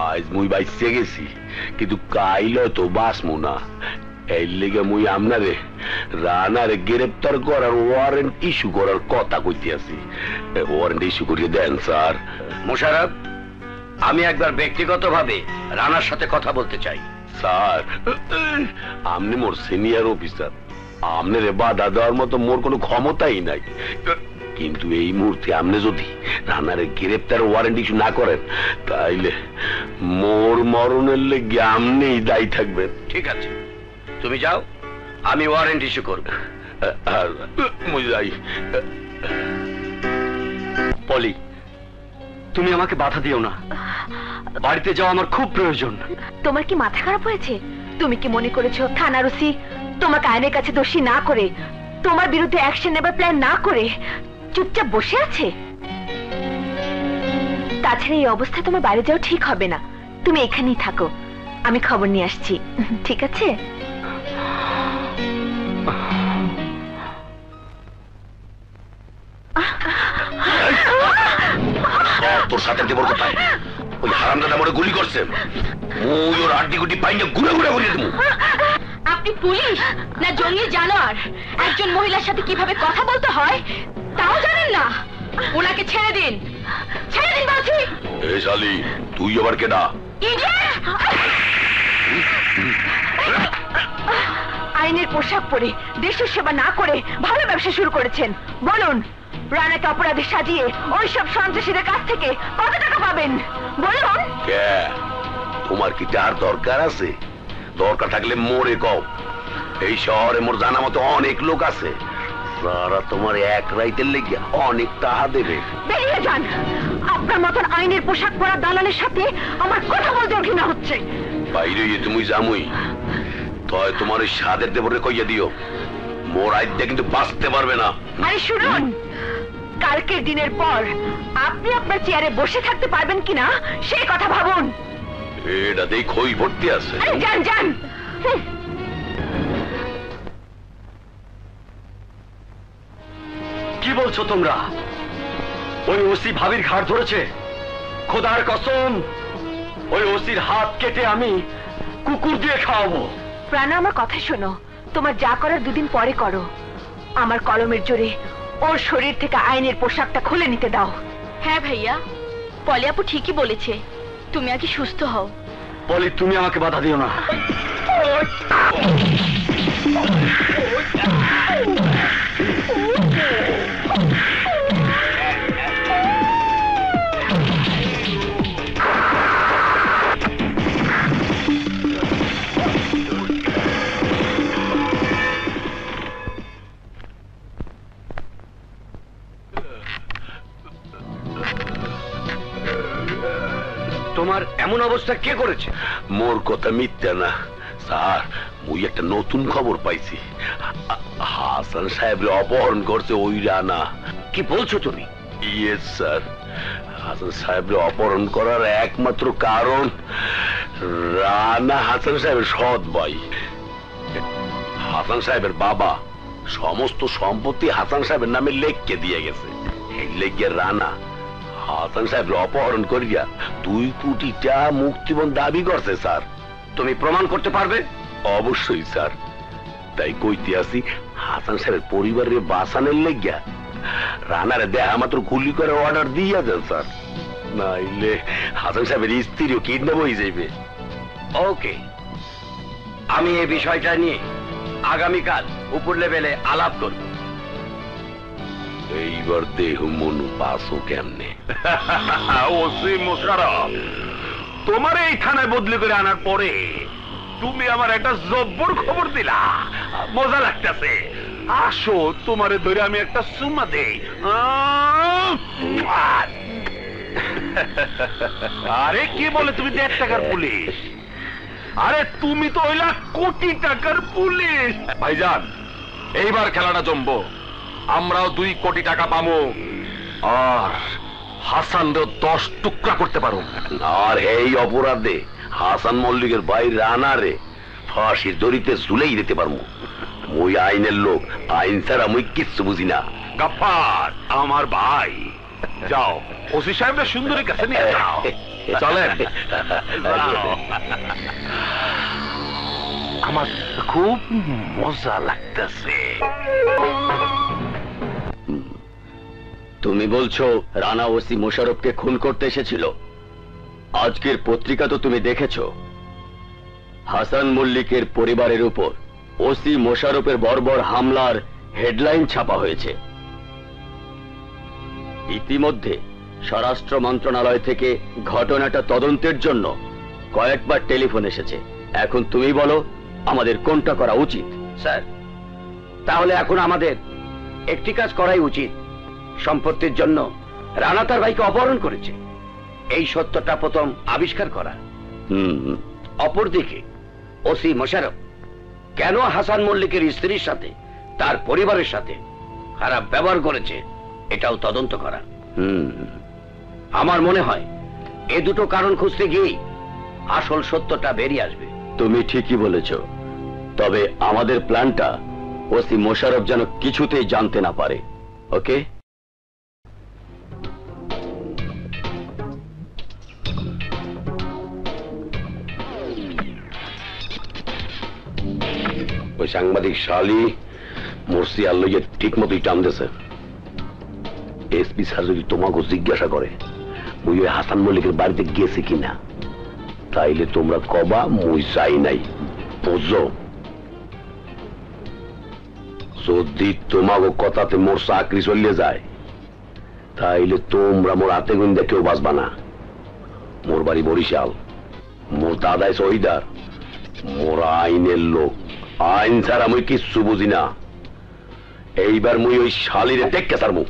আজ মুই বাইসে গেছি, কিন্তু কাইল তো বাসমু না। এই লেগে মুই আপনারে রানারে গ্রেপ্তার করার ওয়ারেন্ট ইস্যু করার কথা কইতে আছি। ওয়ারেন্ট ইস্যু করিয়ে দেন স্যার। মোশাররফ, আমি একবার ব্যক্তিগতভাবে রানার সাথে কথা বলতে চাই। স্যার, আপনি মোর সিনিয়র অফিসার, আপনার বাধা দেওয়ার মতো মোর কোনো ক্ষমতাই নাই। কিন্তু এই মুহূর্তে আপনি যদি রানারে গ্রেপ্তার ওয়ারেন্ট ইস্যু না করেন, তাইলে মোর মরণের লেগে আপনিই দায়ী থাকবেন। ঠিক আছে, তুমি যাও, আমি ওয়ারেন্ট ইস্যু করব। মুই যাই। পলি, তুমি আমাকে বাধা দিও না, বাড়িতে যাওয়া আমার খুব প্রয়োজন। তোমার কি মাথা খারাপ হয়েছে? তুমি কি মনে করেছো থানার ওসি তোমাকে আইনের কাছে দোষী না করে, তোমার বিরুদ্ধে অ্যাকশন নেবার প্ল্যান না করে চুপচাপ বসে আছে? তাছাড়া এই অবস্থায় তোমার বাইরে যাওয়া ঠিক হবে না। তুমি এখানেই থাকো, আমি খবর নিয়ে আসছি, ঠিক আছে? তোর সাথে দেবর কোথায়? ওই হারামদাদা মোরে গুলি করছে, মুই ওর আড্ডি গুটি পাইনে ঘুরে ঘুরে ঘুরিয়ে দেবো। আপনি পুলিশ না জঙ্গি জানোয়ার? একজন মহিলার সাথে কিভাবে কথা বলতে হয় তাও জানেন না? ওনাকে ছেড়ে দিন, ছেড়ে দিন বলছি। এই শালি, তুই আবার কেডা? ইডিয়েট! আইনের পোশাক পরে দেশের সেবা না করে ভালো ব্যবসা শুরু করেছেন। বলুন, রানাকে অপরাধী সাজিয়ে ওইসব সন্ত্রাসীদের কাছ থেকে কত টাকা পাবেন বলুন? কে, তোমার কি টাকার দরকার আছে? দরকার থাকলে মোরে কও। এই শহরে মোর জানা মতো অনেক লোক আছে, যারা তোমার এক রাইতের লেগে অনেক টাকা দেবে। বেরিয়ে যান, আপনার মতন আইনের পোশাক পরা দালালের সাথে আমার কথা বলতে ঘৃণা হচ্ছে। বাইরে তুমি জামুই, তয় তোমার ওই সাদের দেবরে কইয়া দিও, মোর আইডা কিন্তু বাঁচতে পারবে না। আরে শুনুন, কালকের দিনের পর আপনি আপনার চেয়ারে বসে থাকতে পারবেন কিনা সেই কথা ভাবুন। এটাতেই খই ভর্তি আছে। আরে যান যান। কি বলছো তোমরা? ওই ওসি ভাবির ঘাড় ধরেছে? খোদার কসম, ওই ওসির হাত কেটে আমি কুকুর দিয়ে খাওয়াবো। প্রাণা, আমার কথা শোনো, তোমার যা করার দুদিন পরে করো। আমার কলমের জোরে ওর শরীর থেকে আইনের পোশাকটা খুলে নিতে দাও। হ্যাঁ ভাইয়া, পলি আপু ঠিকই বলেছে, তুমি আগে সুস্থ হও। পলি, তুমি আমাকে বাধা দিও না। তোমার এমন অবস্থা কে করেছে? মোর কথা মিথ্যা না স্যার, মুই একটা নতুন খবর পাইছি। হাসান সাহেব অপহরণ করছে ওই রানা। কি বলছো তুমি? ইয়েস স্যার, হাসান সাহেব অপহরণ করার একমাত্র কারণ রানা হাসান সাহেবের সৎ ভাই। হাসান সাহেবের বাবা সমস্ত সম্পত্তি হাসান সাহেবের নামে লেখকে দিয়ে গেছে। এই লেগে রানা হাসান সাহেব অপহরণ করিয়া 2 কোটি টাকা মুক্তিপণ দাবি করছে স্যার। তুমি প্রমাণ করতে পারবে? অবশ্যই স্যার, তাই কইতে আসি হাসান সাহেবের পরিবারের বাঁচানোর লেগিয়া রানারে দেহা মাত্র গুলি করে অর্ডার দিয়া দেন স্যার, নাইলে হাসান সাহেবের স্ত্রীও কিডন্যাপ হয়ে যাইবে। ওকে, আমি এই বিষয়টা নিয়ে আগামীকাল উপর লেভেলে আলাপ করব। এইবার দেহ মনু পাসও কেমনে? ওসি মোশাররফ, তোমার এই থানায় বদলি করে আনার পরে তুমি আমার একটা জব্বর খবর দিলা, মজা লাগতেছে। আসো তোমারে ধরে আমি একটা চুমা দেই। আরে কি বলে তুমি 1.5 টাকার পুলিশ? আরে তুমি তো হইলা কোটি টাকার পুলিশ। ভাইজান, এইবার খেলাটা জমবো, আমরাও 2 কোটি টাকা পাবো, আর হাসানও 10 টুকরা করতে পারো। আর এই অপরাধে হাসান মল্লিকের ভাই রানারে ফাঁসির দড়িতে ঝুলেই দিতে পারবো। মুই আইনের লোক, আইন ছাড়া মুই কিচ্ছু বুঝি না। গাফফার আমার ভাই, যাও ওসি সাহেবরা সুন্দরীর কাছে নিয়ে যাও। চলেন। যাও। আমার খুব মজা লাগতেছে। তুমি বলছো রানা ওসি মোশাররফকে খুন করতে এসেছিল? আজকের পত্রিকা তো তুমি দেখেছো, হাসান মল্লিকের পরিবারের উপর ওসি মোশাররফের বর্বর হামলার হেডলাইন ছাপা হয়েছে। ইতিমধ্যে স্বরাষ্ট্র মন্ত্রণালয় থেকে ঘটনাটা তদন্তের জন্য কয়েকবার টেলিফোন এসেছে। এখন তুমি বলো আমাদের কোনটা করা উচিত? স্যার, তাহলে এখন আমাদের একটি কাজ করাই উচিত। সম্পত্তির জন্য রানা তার ভাইকে অপহরণ করেছে, এই সত্যটা প্রথম আবিষ্কার করা। অপরদিকে ওসি মোশাররফ কেন হাসান মল্লিকের স্ত্রীর সাথে, তার পরিবারের সাথে খারাপ ব্যবহার করেছে, এটাও তদন্ত করা। আমার মনে হয় এ দুটো কারণ খুঁজতে গিয়েই আসল সত্যটা বেরিয়ে আসবে। তুমি ঠিকই বলেছ, তবে আমাদের প্ল্যানটা ওসি মোশাররফ যেন কিছুতেই জানতে না পারে। ওকে? ওই সাংবাদিক শালি মরসি আর লইয়ে ঠিক মতোই টান দিয়েছে। এসপি স্যার যদি তোমাকে জিজ্ঞাসা করে মুই ওই হাসান মল্লিকের বাড়িতে গেছে কিনা, তাইলে তোমরা কবা মুই চাই নাই, বুঝছো? যদি তোমাকে কথাতে মোর চাকরি চলিয়ে যায়, তাইলে তোমরা মোর হাতে গুন্দে কেউ বাঁচবা না। মোর বাড়ি বরিশাল, মোর দাদাই শহীদার, মোর আইনের লোক, আইন ছাড়া মুই কিচ্ছু বুঝি না। এইবার মুই ওই শালিরে দেখকে সারমু।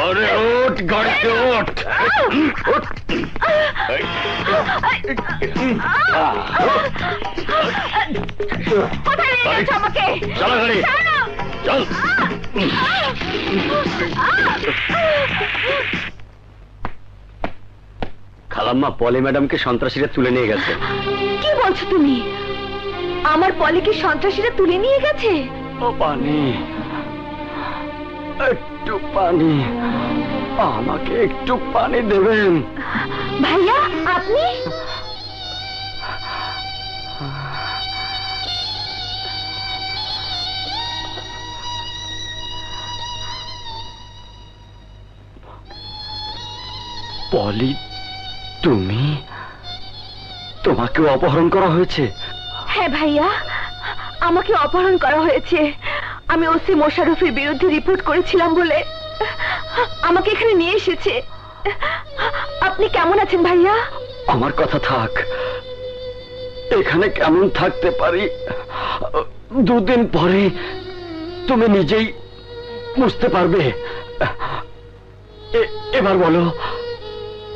अरे उठ गाड़ी से उठ। चलो गाड़ी चल। খালাম্মা, পলি ম্যাডামকে সন্ত্রাসীরা তুলে নিয়ে গেছে। কি বলছো তুমি? আমার পলিকে সন্ত্রাসীরা তুলে নিয়ে গেছে? ও পানি, একটু পানি, আমাকে একটু পানি দেবেন? ভাইয়া, আপনি? পলি, তুমি? তোমাকে অপহরণ করা হয়েছে? হ্যাঁ ভাইয়া, আমাকে অপহরণ করা হয়েছে। আমি ওসি মোশাররফের বিরুদ্ধে রিপোর্ট করেছিলাম বলে আমাকে এখানে নিয়ে এসেছে। আপনি কেমন আছেন ভাইয়া? আমার কথা থাক, এখানে কেমন থাকতে পারি? 2 দিন পরে তুমি নিজেই বুঝতে পারবে। এবার বলো,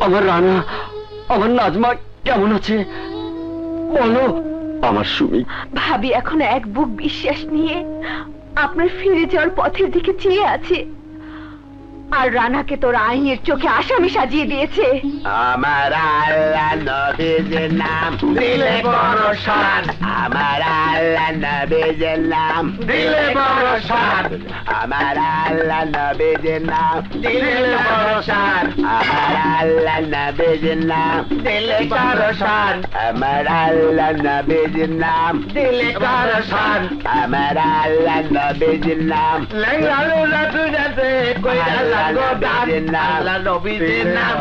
আমার রানা, আমার নাজমা কেমন আছে? বলো আমার সুমি। ভাবি এখন এক বুক বিশ্বাস নিয়ে আপনার ফিরে যাওয়ার পথের দিকে চেয়ে আছে, আর রানাকে তোর আইনের চোখে আসামি সাজিয়ে দিয়েছে। আমার আল্লাহ নবীর নাম দিলে বড় শান, আমার আল্লাহ নবীর নাম দিলে বড় শান, আমার আল্লাহ নবীর নাম দিলে বড় শান, আমার আল্লাহ নবীর নাম দিলে বড় শান, আমার আল্লাহ নবীর নাম দিলে বড় শান, আমার আল্লাহ নবীর নাম লালু রাতু যাতে কইরা লাগো দান, আল্লাহ নবীর নাম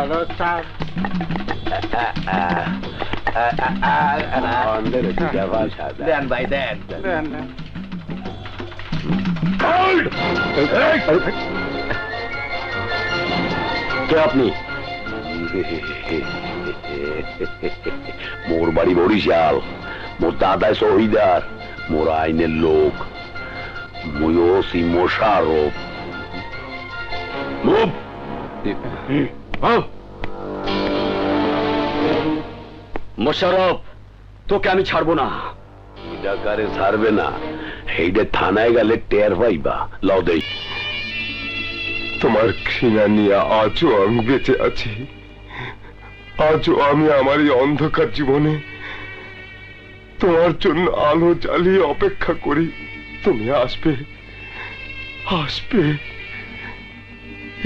দেন ভাই দেন। কে আপনি? মোর বাড়ি বরিশাল, মোর দাদায় শহীদার, মোর আইনের লোক, মুই ওসি মোশারফ। মোশাররফ, তোকে আমি ছাড়বো না। ডাকারে ছাড়বে না, এইটা থানায় গেলে টের পাইবা। লও দেই। তোমার ঘৃণা নিয়ে আজও আমি বেঁচে আছি, আজও আমি আমার এই অন্ধকার জীবনে তোমার জন্য আলো জ্বালিয়ে অপেক্ষা করি। তুমি আসবে, আসবে,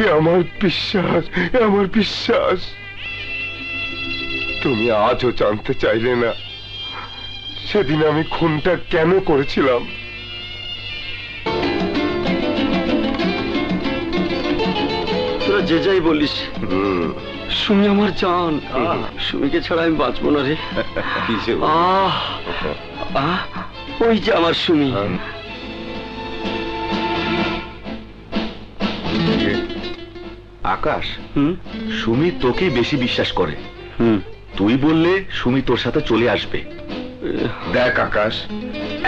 এ আমার বিশ্বাস, এ আমার বিশ্বাস। তুমি আজও জানতে চাইলে না সেদিন আমি খুনটা কেন করেছিলাম। তোরা যে যাই বলিস, সুমি আমার জান। সুমিকে ছাড়া আমি বাঁচবো না রে। ওই যে আমার সুমি। আকাশ, সুমি তোকে বেশি বিশ্বাস করে। তুই বললে সুমি তোর সাথে চলে আসবে। দেখ আকাশ,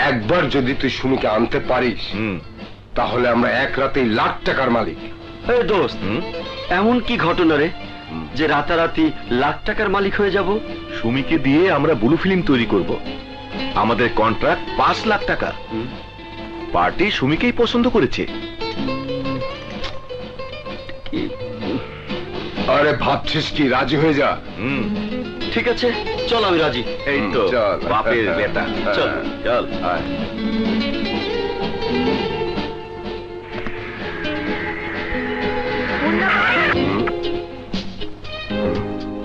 একবার যদি তুই সুমিকে আনতে পারিস তাহলে আমরা এক রাতেই লাখ টাকার মালিক। দোস্ত, এমন কি ঘটনা রে যে রাতারাতি লাখ টাকার মালিক হয়ে যাব? সুমিকে দিয়ে আমরা ব্লু ফিল্ম তৈরি করব। আমাদের কন্ট্রাক্ট 5 লাখ টাকা। পার্টি সুমিকেই পছন্দ করেছে। আরে ভাবছিস কি, রাজি হয়ে যা। ঠিক আছে, চল, আমি রাজি। এই তো বাপের বেটা, চল চল।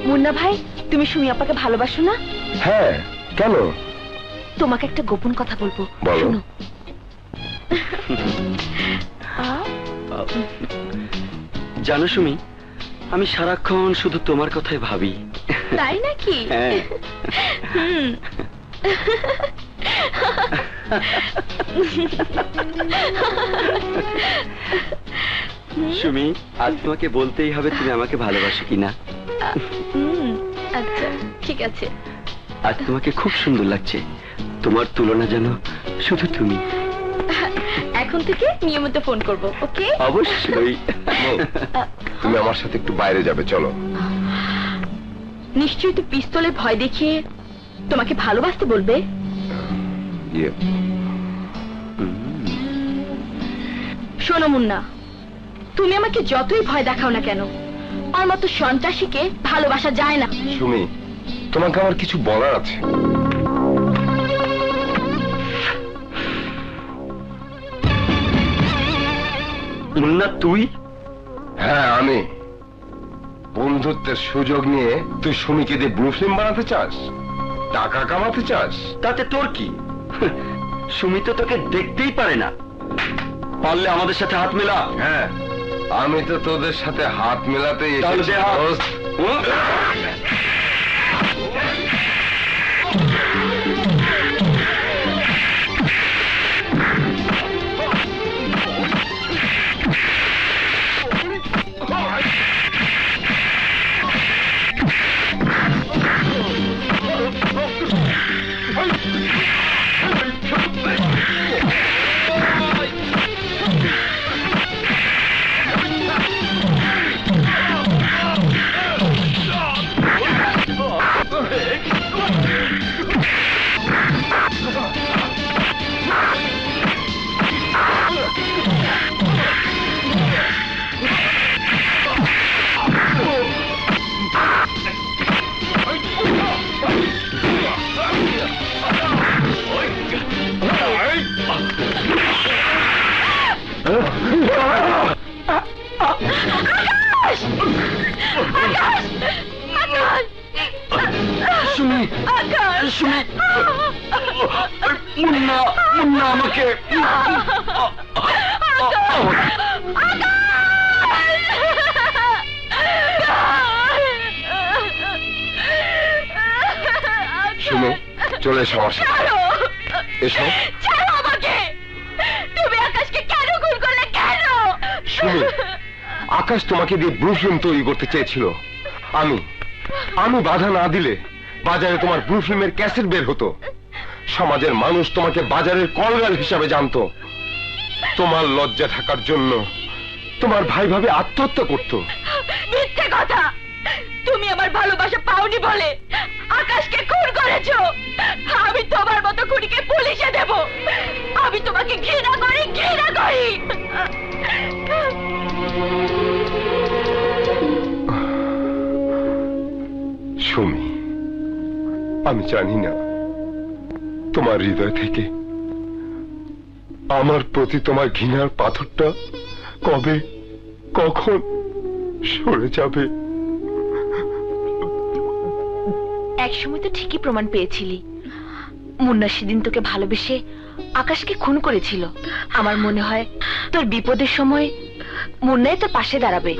মুন্না ভাই, তুমি সুমি আপাকে ভালোবাসো না? হ্যাঁ, কেন? তোমাকে একটা গোপন কথা বলবো, বলো। শোনো। জানো সুমি, আমি সারাক্ষণ শুধু তোমার কথাই ভাবি। তাই নাকি? হ্যাঁ। সুমি, আজ তোমাকে বলতেই হবে তুমি আমাকে ভালোবাসো কিনা। আচ্ছা, ঠিক আছে। আজ তোমাকে খুব সুন্দর লাগছে, তোমার তুলনা যেন শুধু তুমি। এখন থেকে নিয়মিত ফোন করব, ওকে? অবশ্যই। তুমি আমার সাথে একটু বাইরে যাবে, চলো। নিশ্চয়ই তো পিস্তলে ভয় দেখিয়ে তোমাকে ভালোবাসতে বলবে। শোনো মুন্না, তুমি আমাকে যতই ভয় দেখাও না কেন, আমার মতো সন্ত্রাসীকে ভালোবাসা যায় না। সুমি, তোমাকে আমার কিছু বলার আছে। মুন্না, তুই? হ্যাঁ, আমি। বন্ধুত্বের সুযোগ নিয়ে তুই সুমিকে দিয়ে ব্লু ফিল্ম বানাতে চাস, টাকা কামাতে চাস। তাতে তোর কি? সুমি তো তোকে দেখতেই পারে না, পারলে আমাদের সাথে হাত মেলা। হ্যাঁ, আমি তো তোদের সাথে হাত মেলাতেই এসেছি। সুমি, মুন্না মুন্না আমাকে শুনো, চলে এসো আমার সাথে। এসো। ছাড়ো আমাকে। তুমি আকাশকে কেন খুন করলে? কেন? শুনো, আকাশ তোমাকে দিয়ে ব্লু ফিল্ম তৈরি করতে চেয়েছিল। আমি বাধা না দিলে বাজারে তোমার ব্লু ফিল্মের ক্যাসেট বের হতো। সমাজের মানুষ তোমাকে বাজারের কলগাল হিসাবে জানতো। তোমার লজ্জা থাকার জন্য তোমার ভাই ভাবে আত্মহত্যা করতো। মিথ্যে কথা। তুমি আমার ভালোবাসা পাওনি বলে আকাশকে খুন করেছো। আমি তোমার মতো খুনিকে পুলিশে দেব। আমি তোমাকে ঘৃণা করি, ঘৃণা করি। সুমি, আমি জানি না তোমার হৃদয় থেকে আমার প্রতি তোমার ঘৃণার পাথরটা কবে কখন সরে যাবে। একসময় তো ঠিকই প্রমাণ পেয়েছিলি। মুন্না সেদিন তোকে ভালোবেসে আকাশকে খুন করেছিল। আমার মনে হয় তোর বিপদের সময় মুন্নাই তোর পাশে দাঁড়াবে।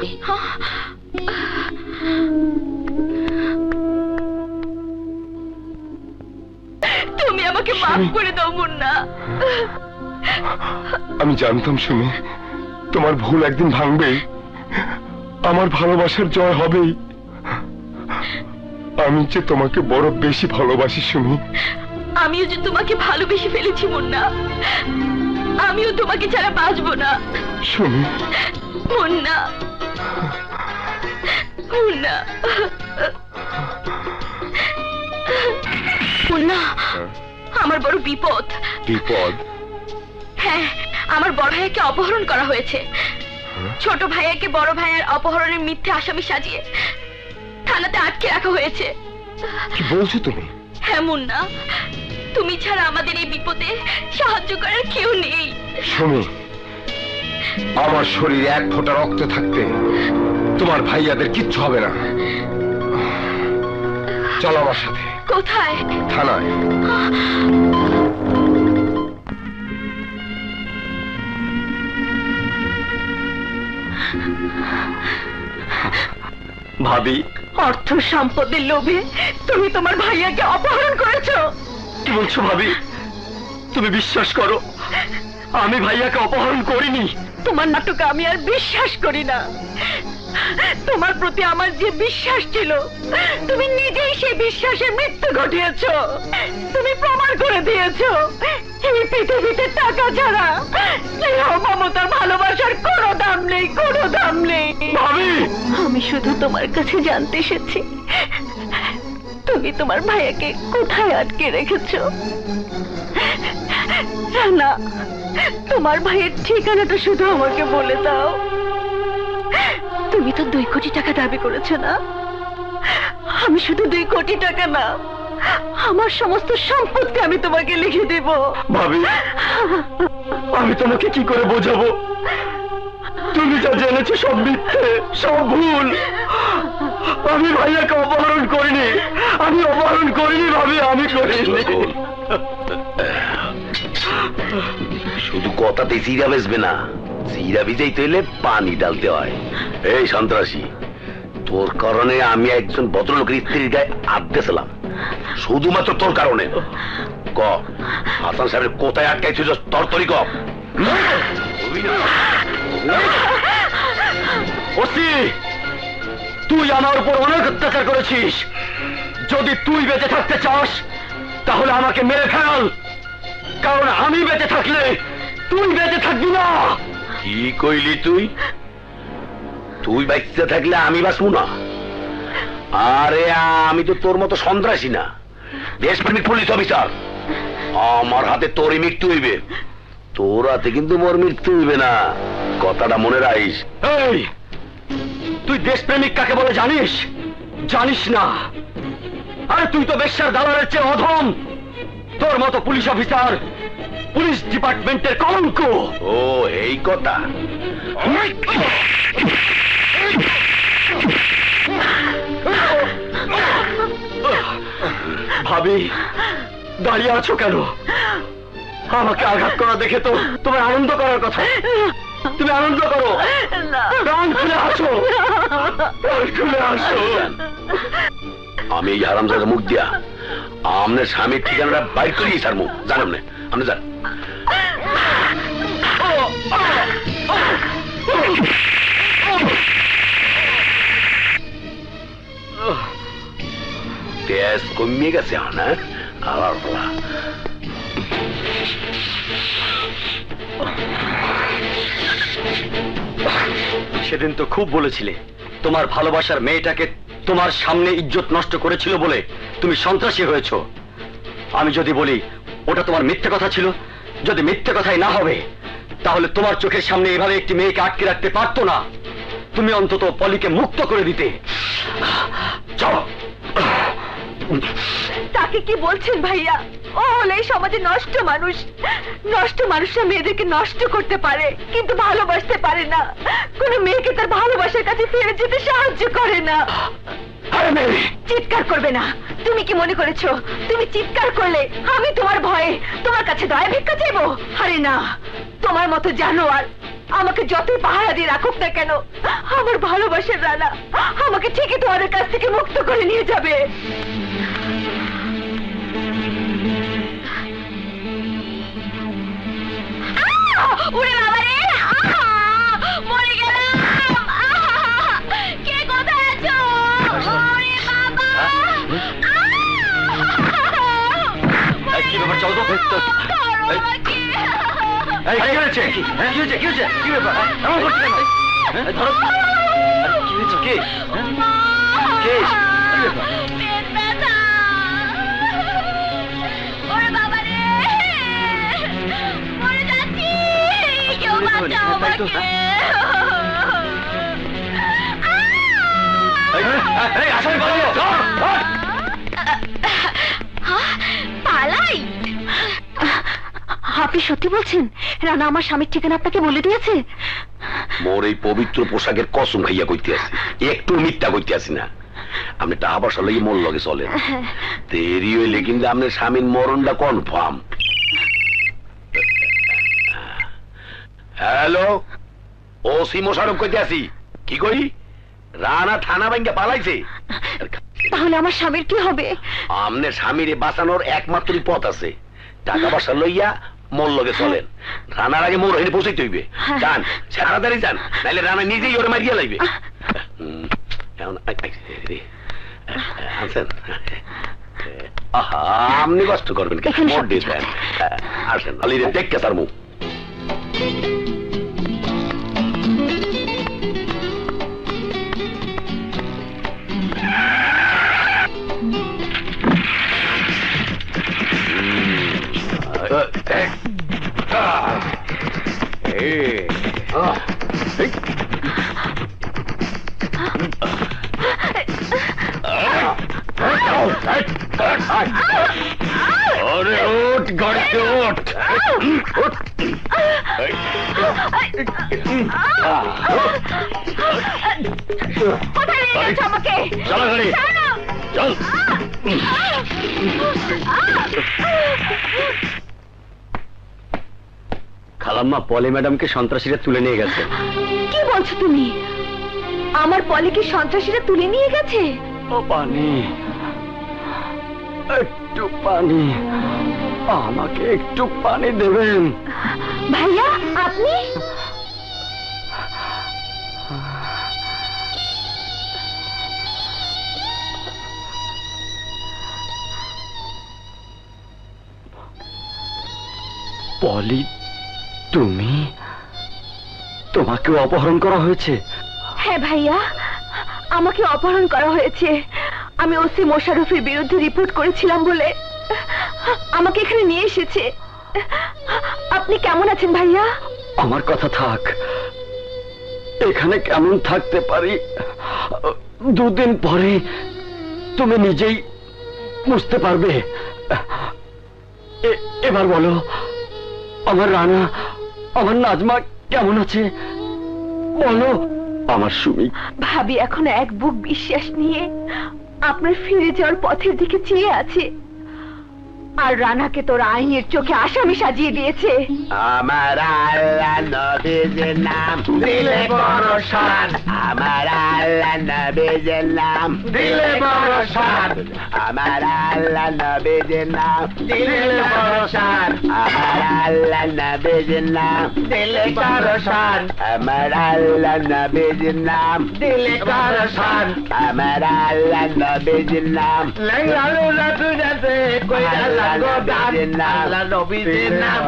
তুমি আমাকে মাফ করে দাও মুন্না। আমি জানতাম সুমি, তোমার ভুল একদিন ভাঙবেই, আমার ভালোবাসার জয় হবেই। আমি যে তোমাকে বড় বেশি ভালোবাসি সুমি। আমিও যে তোমাকে ভালোবেসে ফেলেছি মুন্না। আমিও তোমাকে ছাড়া বাঁচবো না সুমি। মুন্না, মুন্না, মুন্না, আমার বড় বিপদ। বিপদ? হ্যাঁ, আমার বড় ভাইয়াকে অপহরণ করা হয়েছে। ছোট ভাইয়াকে বড় ভাইয়ার অপহরণের মিথ্যে আসামি সাজিয়ে থানাতে আটকে রাখা হয়েছে। কি বলছো তুমি? হ্যাঁ মুন্না, তুমি ছাড়া আমাদের এই বিপদে সাহায্য করার কেউ নেই। সুমি, আমার শরীরে এক ফোঁটা রক্ত থাকতে তোমার ভাইয়াদের কিচ্ছু হবে না। চলো আমার সাথে। কোথায়? থানায়। ভাবি, অর্থ সম্পদের লোভে তুমি তোমার ভাইয়াকে অপহরণ করেছো। কি বলছো ভাবি? তুমি বিশ্বাস করো আমি ভাইয়াকে অপহরণ করিনি। তোমার নাটকে আমি আর বিশ্বাস করি না। তোমার প্রতি আমার যে বিশ্বাস ছিল, তুমি নিজেই সেই বিশ্বাসের মৃত্যু ঘটিয়েছো। তুমি প্রমাণ করে দিয়েছো এই পৃথিবীতে টাকা ছাড়া স্নেহ, মমতার, ভালোবাসার কোনো দাম নেই, কোনো দাম নেই। ভাবি, আমি শুধু তোমার কাছে জানতে এসেছি তুমি তোমার ভাইয়াকে কোথায় আটকে রেখেছো। না, তোমার ভাইয়ের ঠিকানাটা শুধু আমাকে বলে দাও। তুমি তো 2 কোটি টাকা দাবি করেছো না? আমি শুধু 2 কোটি টাকা না, আমার সমস্ত সম্পদকে আমি তোমাকে লিখে দেব। ভাবি, আমি তোমাকে কি করে বোঝাবো? তুমি যা জেনেছো সব মিথ্যে, সব ভুল। আমি ভাইয়াকে অপহরণ করিনি, আমি অপহরণ করিনি ভাবি, আমি করিনি। শুধু কথাতে চিরা বেসবে না, চিরা ভিজাইতে হইলে পানি ডালতে হয়। এই সন্ত্রাসী, তোর কারণে আমি একজন ভদ্রলোকের স্ত্রীর গায়ে হাত দিয়েছিলাম, শুধুমাত্র তোর কারণে। ক হাসান সাহেবের কোথায় আটকাইছিল? তরতরি ক। ওসি, তুই আমার উপর অনেক অত্যাচার করেছিস। যদি তুই বেঁচে থাকতে চাস তাহলে আমাকে মেরে ফেল, কারণ আমি বেঁচে থাকলে তুই বেঁচে থাকবি না। কি কইলি তুই? তুই বাঁচতে থাকলে আমি বাঁচবো না? আরে আমি তো তোর মতো সন্ত্রাসী না, দেশপ্রেমিক পুলিশ অফিসার। আমার হাতে তোরই মৃত্যু হইবে, তোর হাতে কিন্তু মোর মৃত্যু হইবে না, কথাটা মনে রাখিস। এই, তুই দেশপ্রেমিক কাকে বলে জানিস? জানিস না? আরে তুই তো বেশ্যার দালালের চেয়ে অধম। তোর মতো পুলিশ অফিসার পুলিশ ডিপার্টমেন্টের কলঙ্ক। ও এই কথা। ভাবি, দাঁড়িয়ে আছো কেন? আমাকে আঘাত করা দেখে তো তোমার আনন্দ করার কথা। তুমি আনন্দ করো, প্রাণ খুলে আসো, প্রাণ খুলে আসো। আমি এই হারামজাদার মুখ দিয়া আপনার স্বামীর ঠিকানাটা বাইর করিয়ে ছাড়বো, জানাম না আপনি যান। তেজ কমিয়ে গেছে না আবার বলা। সেদিন তো খুব বলেছিলে তোমার ভালোবাসার মেয়েটাকে তোমার সামনে ইজ্জত নষ্ট করেছিল বলে তুমি সন্ত্রাসী হয়েছ। আমি যদি বলি ওটা তোমার মিথ্যে কথা ছিল, যদি মিথ্যে কথাই না হবে তাহলে তোমার চোখের সামনে এভাবে একটি মেয়েকে আটকে রাখতে পারতো না। তুমি অন্তত পলিকে মুক্ত করে দিতে। চলো। তাকে কি বলছেন ভাইয়া? ও হলে এই সমাজে নষ্ট মানুষ। নষ্ট মানুষরা মেয়েদেরকে নষ্ট করতে পারে কিন্তু ভালোবাসতে পারে না। কোন মেয়েকে তার ভালোবাসার কাছে ফিরে যেতে সাহায্য করে না। চিৎকার করবে না। তুমি কি মনে করেছো তুমি চিৎকার করলে আমি তোমার ভয়ে তোমার কাছে দয়া ভিক্ষা চাইবো? আরে না, তোমার মতো জানোয়ার আমাকে যতই পাহারা দিয়ে রাখুক না কেন, আমার ভালোবাসার রানা আমাকে ঠিকই তোমাদের কাছ থেকে মুক্ত করে নিয়ে যাবে। উড়ে বাবা রে, মরে গেলাম। কে কোথায় আছো? ওরে বাবা, কি ব্যাপার? চল তো। কি হয়েছে? কি হয়েছে? কি হয়েছে? কি ব্যাপার? এমন করছে কেন? ধরো। কি হয়েছে? কে? কে? কি ব্যাপার? পেট ব্যথা। ওরে বাবা রে, মরে যাচ্ছি। কেউ বাঁচাও আমাকে। আসামি পালালো। পালাই? আপনি সত্যি বলছেন? রানা আমার স্বামীর ঠিকানা আপনাকে বলে দিয়েছে? মোর এই পবিত্র পোশাকের কসম খাইয়া কইতে আছি, একটু মিথ্যা কইতে আছি না। আপনি টাকা পয়সা লাগি মোর লগে চলেন, দেরি হইলে কিন্তু আপনার স্বামীর মরণটা কনফার্ম। হ্যালো, ও মোশারফ কইতে আছি। কি কই? রানা থানা ভাঙ্গা পালাইছে? তাহলে আমার স্বামীর কি হবে? আমনে স্বামীরে বাঁচানোর একমাত্রই পথ আছে, টাকা পয়সা লইয়া মোর লগে চলেন। রানার আগে মোর এখানে পৌঁছাইতে হইবে। যান, তাড়াতাড়ি যান, নাইলে রানা নিজেই ওরে মারিয়া লাইবে। আপনি কষ্ট করবেন কেন? মোর দিবেন। আসেন, আলিরে দেখকে তার মুখ। अरे उठ गाड़ी से उठ। কোথায় নিয়ে যাচ্ছ আমাকে? চলো গাড়ি, চল। খালাম্মা, পলি ম্যাডামকে সন্ত্রাসীরা তুলে নিয়ে গেছে। কি বলছো তুমি? আমার পলিকে সন্ত্রাসীরা তুলে নিয়ে গেছে? ও পানি, একটু পানি, আমাকে একটু পানি দেবেন? ভাইয়া আপনি? পলি, তুমি? তোমাকে অপহরণ করা হয়েছে? হ্যাঁ ভাইয়া, আমাকে অপহরণ করা হয়েছে। আমি ওসি মোশারফের বিরুদ্ধে রিপোর্ট করেছিলাম বলে আমাকে এখানে নিয়ে এসেছে। আপনি কেমন আছেন ভাইয়া? আমার কথা থাক, এখানে কেমন থাকতে পারি? দুদিন পরে তুমি নিজেই বুঝতে পারবে। এবার বলো, আমার রানা, আমার নাজমা কেমন আছে? বলো। আমার সুমি। ভাবি এখন এক বুক বিশ্বাস নিয়ে আপনার ফিরে যাওয়ার পথের দিকে চেয়ে আছে। আর রানাকে তোর আইনের চোখে আসামি সাজিয়ে দিয়েছে। আমার আল্লাহ নবীর নাম দিলে বড় শান, আমার আল্লাহ নবীর নাম দিলে বড় শান, আমার আল্লাহ নবীর নাম দিলে বড় শান, আমার আল্লাহ নবীর নাম দিলে বড় শান, আমার আল্লাহ নবীর নাম দিলে বড় শান, আমার আল্লাহ নবীর নাম লাঙ্গালো রাতু যাতে কই আল্লাহ নবীর নাম, আল্লাহ নবীর নাম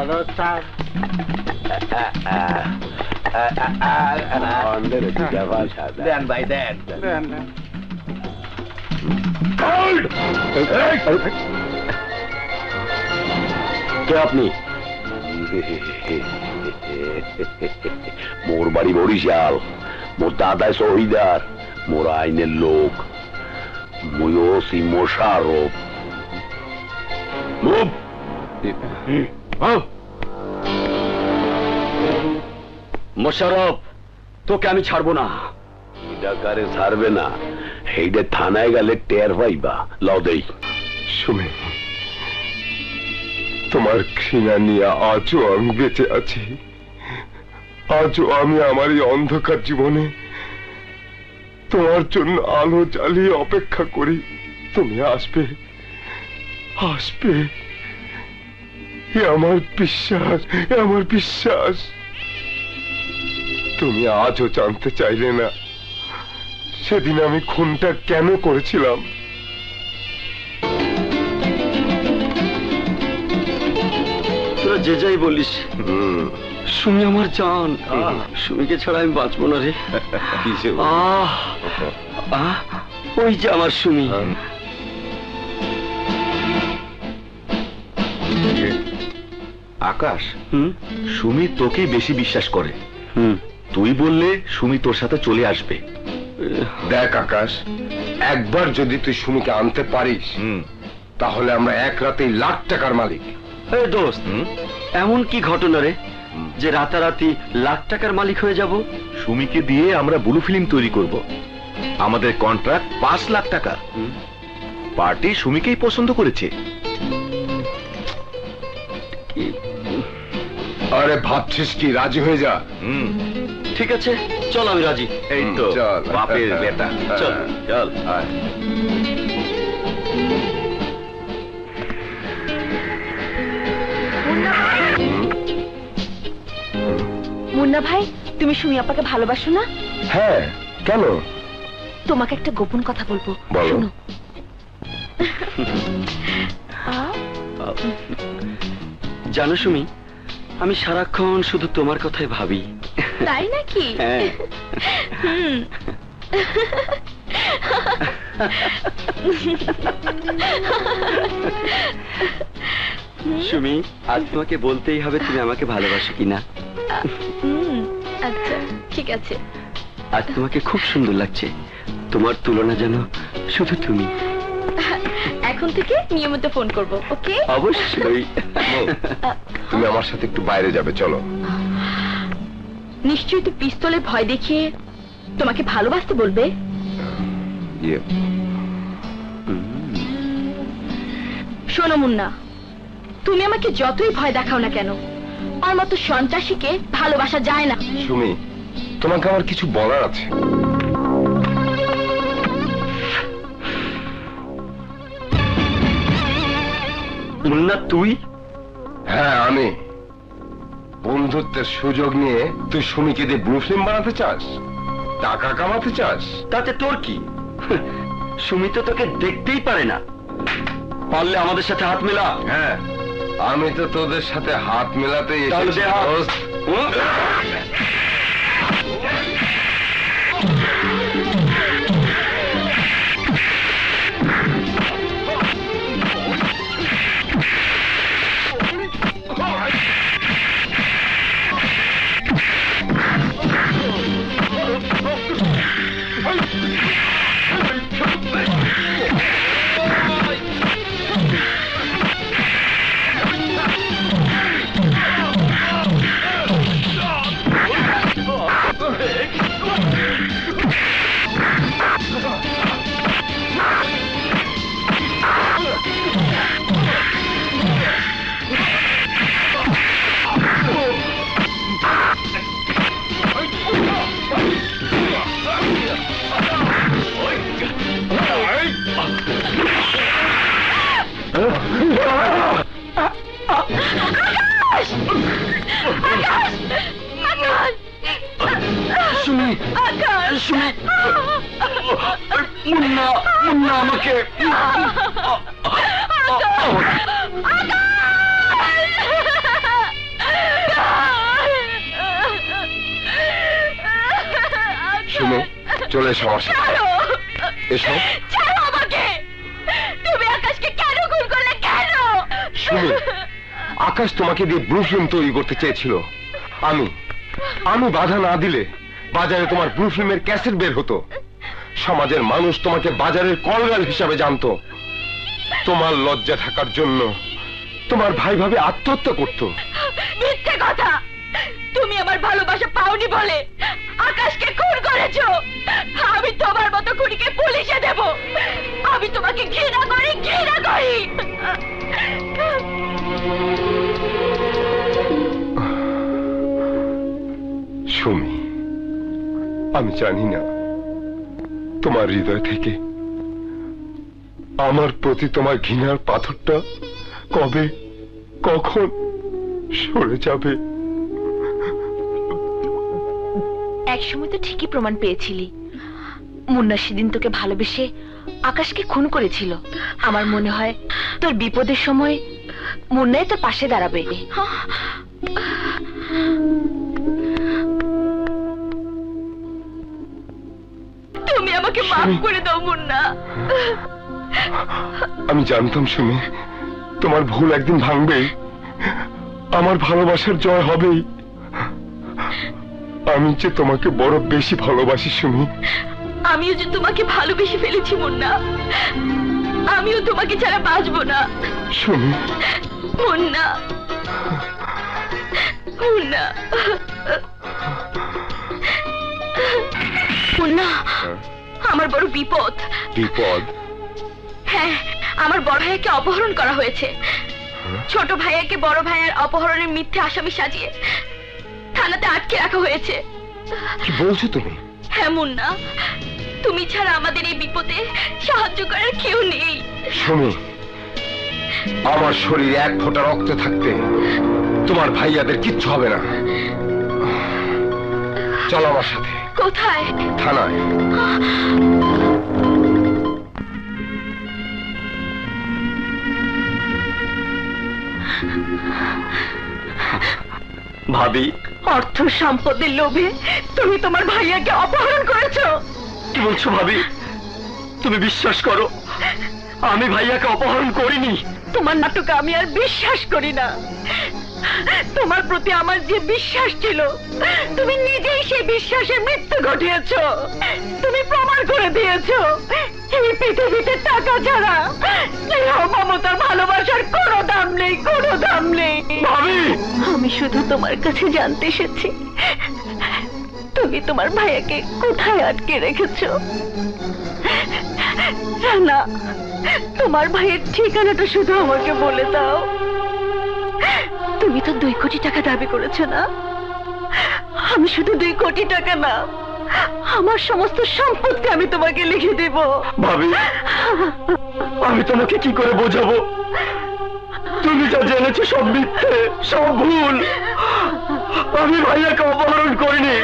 দেন ভাই দেন। কে আপনি? মোর বাড়ি বরিশাল, মোর দাদায় শহীদার, মোর আইনের লোক, মুইও সি মোশারফ। মোশারফ, তোকে আমি ছাড়বো না। ডাকারে ছাড়বে না, এইটা থানায় গেলে টের পাইবা। লও দেই। সুমি, তোমার ঘৃণা নিয়ে আজও আমি বেঁচে আছি। আজও আমি আমার এই অন্ধকার জীবনে তোমার জন্য আলো জ্বালিয়ে অপেক্ষা করি। তুমি আসবে, আসবে, এ আমার বিশ্বাস, এ আমার বিশ্বাস। তুমি আজও জানতে চাইলে না সেদিন আমি খুনটা কেন করেছিলাম। তোরা যে যাই বলিস, সুমি আমার জান। সুমিকে ছাড়া আমি বাঁচবো না রে। ওই যে আমার সুমি। আকাশ, সুমি তোকে বেশি বিশ্বাস করে। তুই বললে সুমি তোর সাথে চলে আসবে। দেখ আকাশ, একবার যদি তুই সুমিকে আনতে পারিস তাহলে আমরা এক রাতেই লাখ টাকার মালিক। দোস্ত, এমন কি ঘটনা রে যে রাতারাতি লাখ টাকার মালিক হয়ে যাব? সুমিকে দিয়ে আমরা ব্লু ফিল্ম তৈরি করব। আমাদের কন্ট্রাক্ট 5 লাখ টাকা। পার্টি সুমিকেই পছন্দ করেছে। আরে ভাবছিস কি, রাজি হয়ে যা। ঠিক আছে, চল, আমি রাজি। এই তো চল। বাপের বেটা। চল চল। মুন্না ভাই, তুমি সুমি আপাকে ভালোবাসো না? হ্যাঁ, কেন? তোমাকে একটা গোপন কথা বলবো, বলো। শোনো। জানো সুমি, আমি সারাক্ষণ শুধু তোমার কথাই ভাবি। তাই নাকি? হ্যাঁ। সুমি, আজ তোমাকে বলতেই হবে তুমি আমাকে ভালোবাসো কিনা। আচ্ছা, ঠিক আছে। আজ তোমাকে খুব সুন্দর লাগছে। তোমার তুলনা যেন শুধু তুমি। এখন থেকে নিয়মিত ফোন করব, ওকে? অবশ্যই। তুমি আমার সাথে একটু বাইরে যাবে, চলো। নিশ্চয়ই তো পিস্তলে ভয় দেখিয়ে তোমাকে ভালোবাসতে বলবে। শোনো মুন্না, তুমি আমাকে যতই ভয় দেখাও না কেন, আমার মতো সন্ত্রাসীকে ভালোবাসা যায় না। সুমি, তোমাকে আমার কিছু বলার আছে। মুন্না, তুই? হ্যাঁ, আমি। বন্ধুত্বের সুযোগ নিয়ে তুই সুমিকে দিয়ে ব্লু ফিল্ম বানাতে চাস, টাকা কামাতে চাস। তাতে তোর কি? সুমি তো তোকে দেখতেই পারে না। পারলে আমাদের সাথে হাত মেলা। হ্যাঁ, আমি তো তোদের সাথে হাত মেলাতেই তাহলে এসেছি, দে হাত। দোস্ত। সুমি, সুমি, মুন্না, মুন্না আমাকে সুমি, চলে এসো আমার সাথে। এসো। ছাড়ো আমাকে। তুমি আকাশকে কেন খুন করলে কেন? সুমি, আকাশ তোমাকে দিয়ে ব্লু ফিল্ম তৈরি করতে চেয়েছিল। আমি বাধা না দিলে বাজারে তোমার ব্লু ফিল্মের ক্যাসেট বের হতো। সমাজের মানুষ তোমাকে বাজারের কলগাল হিসাবে জানতো। তোমার লজ্জা থাকার জন্য তোমার ভাই ভাবে আত্মহত্যা করতো। মিথ্যে কথা। তুমি আমার ভালোবাসা পাওনি বলে আকাশকে খুন করেছো। আমি তোমার মতো খুনিকে পুলিশে দেব। আমি তোমাকে ঘৃণা করি, ঘৃণা করি। সুমি, আমি জানি না তোমার হৃদয় থেকে আমার প্রতি তোমার ঘৃণার পাথরটা কবে কখন সরে যাবে। একসময় তো ঠিকই প্রমাণ পেয়েছিলি। মুন্না সেদিন তোকে ভালোবেসে আকাশকে খুন করেছিল। আমার মনে হয় তোর বিপদের সময় মুন্নাই তোর পাশে দাঁড়াবে। তুমি আমাকে মাফ করে দাও মুন্না। আমি জানতাম সুমি, তোমার ভুল একদিন ভাঙবেই, আমার ভালোবাসার জয় হবেই। আমি যে তোমাকে বড় বেশি ভালোবাসি সুমি। আমিও যে তোমাকে ভালোবেসে ফেলেছি মুন্না। আমিও তোমাকে ছাড়া বাঁচবো না সুমি। মুন্না, মুন্না, মুন্না, আমার বড় বিপদ। বিপদ? হ্যাঁ, আমার বড় ভাইয়াকে অপহরণ করা হয়েছে। ছোট ভাইয়াকে বড় ভাইয়ার অপহরণের মিথ্যে আসামি সাজিয়ে থানাতে আটকে রাখা হয়েছে। কি বলছো তুমি? হ্যাঁ মুন্না, তুমি ছাড়া আমাদের এই বিপদে সাহায্য করার কেউ নেই। সুমি, আমার শরীরে এক ফোঁটা রক্ত থাকতে তোমার ভাইয়াদের কিচ্ছু হবে না। চলো আমার সাথে। কোথায়? থানায়। ভাবি, অর্থ সম্পদের লোভে তুমি তোমার ভাইয়াকে অপহরণ করেছো। কি বলছো ভাবি? তুমি বিশ্বাস করো আমি ভাইয়াকে অপহরণ করিনি। তোমার নাটক আমি আর বিশ্বাস করি না। তোমার প্রতি আমার যে বিশ্বাস ছিল, তুমি নিজেই সেই বিশ্বাসের মৃত্যু ঘটিয়েছো। তুমি প্রমাণ করে দিয়েছো এই পৃথিবীতে টাকা ছাড়া স্নেহ, মমতার, ভালোবাসার কোনো দাম নেই, কোনো দাম নেই। ভাবি, আমি শুধু তোমার কাছে জানতে এসেছি তুমি তোমার ভাইয়াকে কোথায় আটকে রেখেছো। না, তোমার ভাইয়ের ঠিকানাটা শুধু আমাকে বলে দাও। তুমি তো 2 কোটি টাকা দাবি করেছো না? আমি শুধু 2 কোটি টাকা না, আমার সমস্ত সম্পত্তি আমি তোমাকে লিখে দেব। ভাবি, আমি তোমাকে কি করে বোঝাবো? তুমি যা জেনেছো সব মিথ্যে, সব ভুল। আমি ভাইয়াকে অপহরণ করিনি,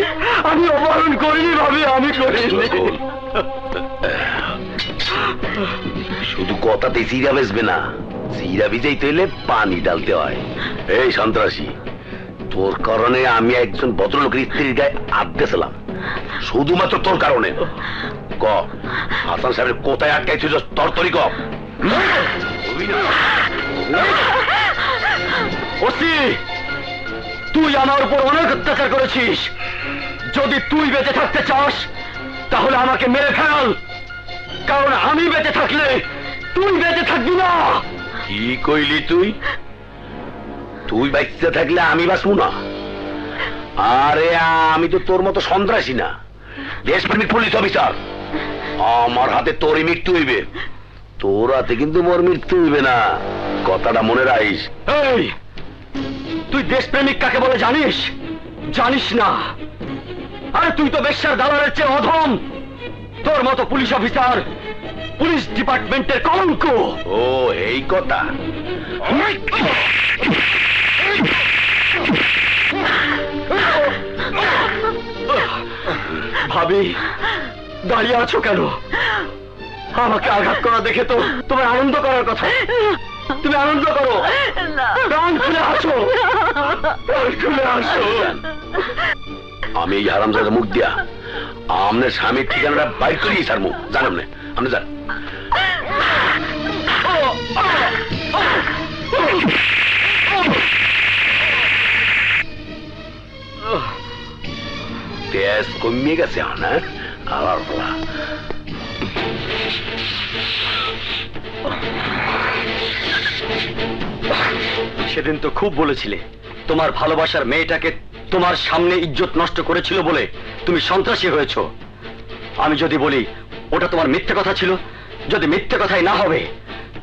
আমি অপহরণ করিনি ভাবি, আমি করিনি। শুধু কথাতে চিরা বেসবে না, চিরা ভিজাইতে হইলে পানি ডালতে হয়। এই সন্ত্রাসী, তোর কারণে আমি একজন ভদ্রলোকের স্ত্রীর গায়ে হাত দিয়েছিলাম, শুধুমাত্র তোর কারণে। ক হাসান সাহেবের কোথায় আটকাইছিস? তরতরি ক। ওসি, তুই আমার উপর অনেক অত্যাচার করেছিস। যদি তুই বেঁচে থাকতে চাস তাহলে আমাকে মেরে ফেল, কারণ আমি বেঁচে থাকলে তুই বেঁচে থাকবি না। কি কইলি তুই? তুই বাঁচতে থাকলে আমি বাঁচবো না? আরে আমি তো তোর মতো সন্ত্রাসী না, দেশপ্রেমিক পুলিশ অফিসার। আমার হাতে তোরই মৃত্যু হইবে, তোর হাতে কিন্তু মোর মৃত্যু হইবে না, কথাটা মনে রাখিস। এই, তুই দেশপ্রেমিক কাকে বলে জানিস? জানিস না? আরে তুই তো বেশ্যার দালালের চেয়ে অধম। তোর মতো পুলিশ অফিসার পুলিশ ডিপার্টমেন্টের কলঙ্ক। ও এই কথা। ভাবি, দাঁড়িয়ে আছো কেন? আমাকে আঘাত করা দেখে তো তোমার আনন্দ করার কথা। তুমি আনন্দ করো, প্রাণ খুলে আসো, প্রাণ খুলে আসো। আমি এই হারামজাদা মুখ দিয়া আপনার স্বামীর ঠিকানাটা বাইর করিয়ে ছাড়বো, জানাম না আপনি যান। তেজ কমিয়ে গেছে না আবার বলা। সেদিন তো খুব বলেছিলে তোমার ভালোবাসার মেয়েটাকে তোমার সামনে ইজ্জত নষ্ট করেছিল বলে তুমি সন্ত্রাসী হয়েছো। আমি যদি বলি ওটা তোমার মিথ্যে কথা ছিল, যদি মিথ্যে কথাই না হবে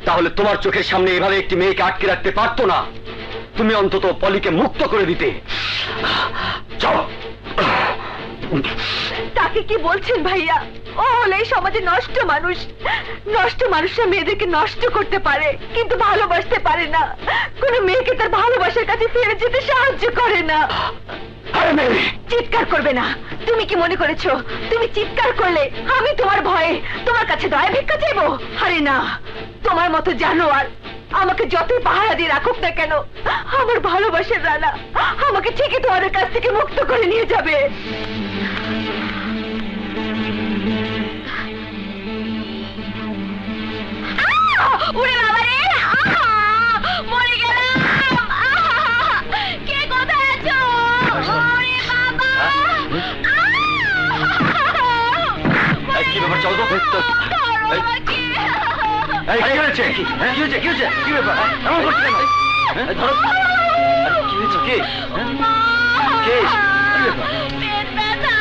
তাহলে তোমার চোখের সামনে এভাবে একটি মেয়েকে আটকে রাখতে পারতো না। তুমি অন্তত পলিকে মুক্ত করে দিতে। যাও। তাকে কি বলছেন ভাইয়া? ও হলে এই সমাজে নষ্ট মানুষ। নষ্ট মানুষরা মেয়েদেরকে নষ্ট করতে পারে কিন্তু ভালোবাসতে পারে না। কোনো মেয়েকে তার ভালোবাসার কাছে ফিরে যেতে সাহায্য করে না। চিৎকার করবে না। তুমি কি মনে করেছো তুমি চিৎকার করলে আমি তোমার ভয়ে তোমার কাছে দয়া ভিক্ষা চাইবো? আরে না, তোমার মতো জানোয়ার আমাকে যতই পাহারা দিয়ে রাখুক না কেন, আমার ভালোবাসার রানা আমাকে ঠিকই তোমাদের কাছ থেকে মুক্ত করে নিয়ে যাবে। উড়ে বাবা রে, মরে গেলাম। কে কোথায় আছো? ওরে বাবা, কি ব্যাপার? চল তো। কি হয়েছে? কি হয়েছে? কি হয়েছে? কি ব্যাপার? এমন করছে কেন? ধরো। কি হয়েছে? কে? কে? কি ব্যাপার? পেট ব্যথা।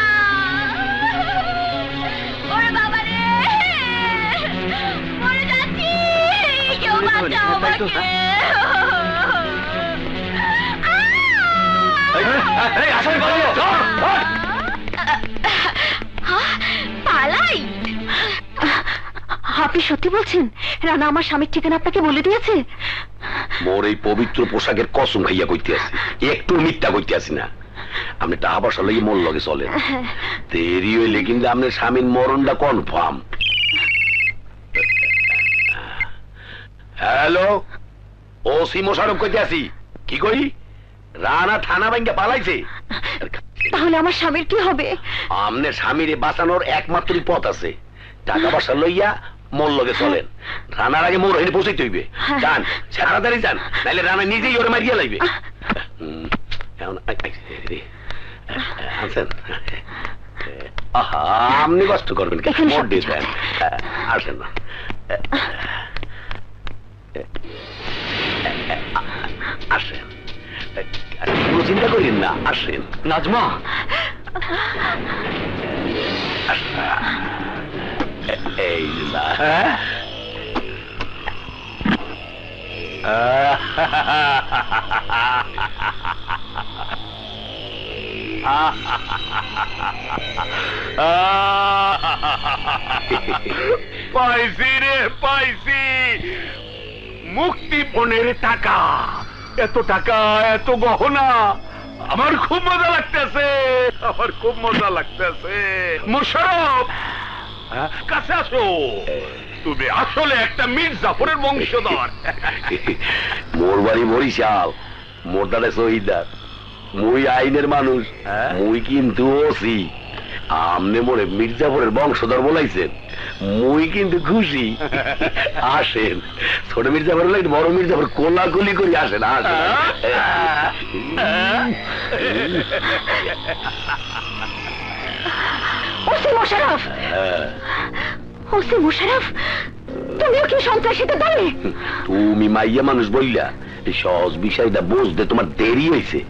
ওরে বাবা রে, মরে যাচ্ছি। কেউ বাঁচাও আমাকে। আসামি পালিয়ে যাও। পালাই? আপনি সত্যি বলছেন? রানা আমার স্বামীর ঠিকানা আপনাকে বলে দিয়েছে? মোর এই পবিত্র পোশাকের কসম খাইয়া কইতে আছি, একটু মিথ্যা কইতে আছি না। আপনি টাকা পয়সা লইয়ে মোর লগে চলেন, দেরি হইলে কিন্তু আপনার স্বামীর মরণটা কনফার্ম। হ্যালো, ওসি মোশারফ কইতে আছি। কি কই? রানা থানা ভাঙ্গা পালাইছে? তাহলে আমার স্বামীর কি হবে? আপনার স্বামীরে বাঁচানোর একমাত্রই পথ আছে, টাকা পয়সা লইয়া মোর লগে চলেন। রানার আগে মোর এনে পৌঁছাইতে হইবে। যান, তাড়াতাড়ি যান, নাইলে রানা নিজেই ওরে মারিয়া লাইবে। আপনি কষ্ট করবেন কেন? মোর দিবেন, আসেন না। আসেন, কোনো চিন্তা করেন না, আসেন। নাজমা, এই পাইছি রে, পাইছি মুক্তিপণের টাকা। এত টাকা, এত গহনা, আমার খুব মজা লাগতেছে, আমার খুব মজা লাগতেছে। মোশারফ, কাছে আসো। তুমি আসলে একটা মীর জাফরের বংশধর। মোর বাড়ি বরিশাল, মোর দাদা শহীদার, মুই আইনের মানুষ, মুই কিন্তু ওসি। আমনে মোরে মির্জাফরের বংশধর বলাইছেন, মুই কিন্তু খুশি। আসেন, ছোট মির্জাফর লাগে বড় মির্জাফর কোলাকুলি করি। আসেন, আসেন। ওসি মোশারফ, ওসি মোশারফ, তুমিও কি সন্ত্রাসীতে দলে? তুমি মাইয়া মানুষ বললা এই সহজ বিষয়টা বুঝতে তোমার দেরি হয়েছে।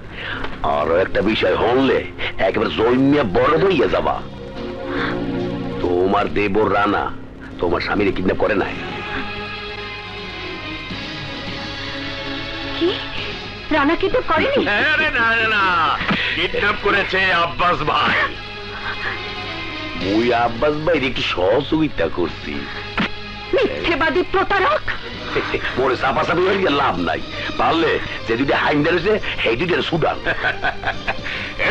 আরো একটা বিষয় হলে একেবারে জন্মিয়া বড় হইয়া যাবা। তোমার দেবর রানা তোমার স্বামীরে কিডন্যাপ করে নাই? কি? রানা কিডন্যাপ করেনি? আরে না না, কিডন্যাপ করেছে আব্বাস ভাই। মুই আব্বাস ভাইয়ের একটু সহযোগিতা করছি। মিথ্যেবাদী প্রতারক। মোরে চাপাচাপি হয়ে গিয়ে লাভ নাই, পারলে যে দুইটা হাইন্দা রয়েছে সেই দুইটার সুদান।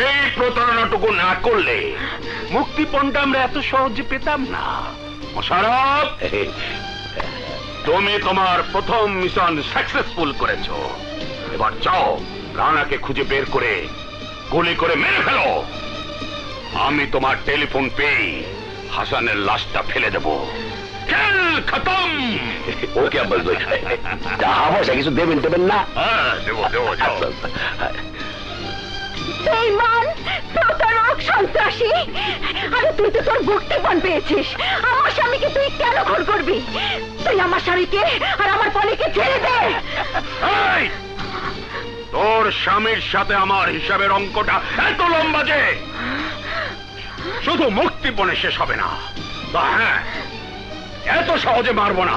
এই প্রতারণাটুকু না করলে মুক্তিপণটা আমরা এত সহজে পেতাম না। মোশাররফ, তুমি তোমার প্রথম মিশন সাকসেসফুল করেছো। এবার যাও রানাকে খুঁজে বের করে গুলি করে মেরে ফেলো। আমি তোমার টেলিফোন পেয়ে হাসানের লাশটা ফেলে দেব। খেল খতম। ওকে আব্বাস ভাই, টাকা পয়সা কিছু দেবেন দেবেন না? দেবো দেবো যাও। বেঈমান, প্রতারক, সন্ত্রাসী। আরে তুই তো তোর মুক্তিপণ পেয়েছিস, আমার স্বামীকে তুই কেন খুন করবি? তুই আমার স্বামীকে আর আমার পলিকে ছেড়ে দে। এই, তোর স্বামীর সাথে আমার হিসাবের অঙ্কটা এত লম্বা যে শুধু মুক্তিপণে শেষ হবে না। হ্যাঁ, এত সহজে মারবো না।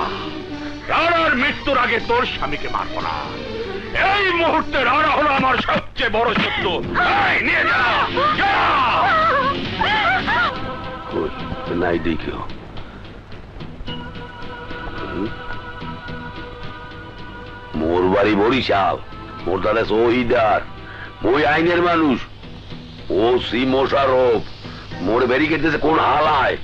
রানার মৃত্যুর আগে তোর স্বামীকে মারবো না। এই মুহূর্তে রানা হলো আমার সবচেয়ে বড় শত্রু। এই, নিয়ে যা, যা। নাই দেখিও মোর বাড়ি বরিশাল, মোর দাদা শহীদার, মই আইনের মানুষ। ও সি মোশাররফ মোরে ব্যারিকেড দিয়েছে কোন হালায়।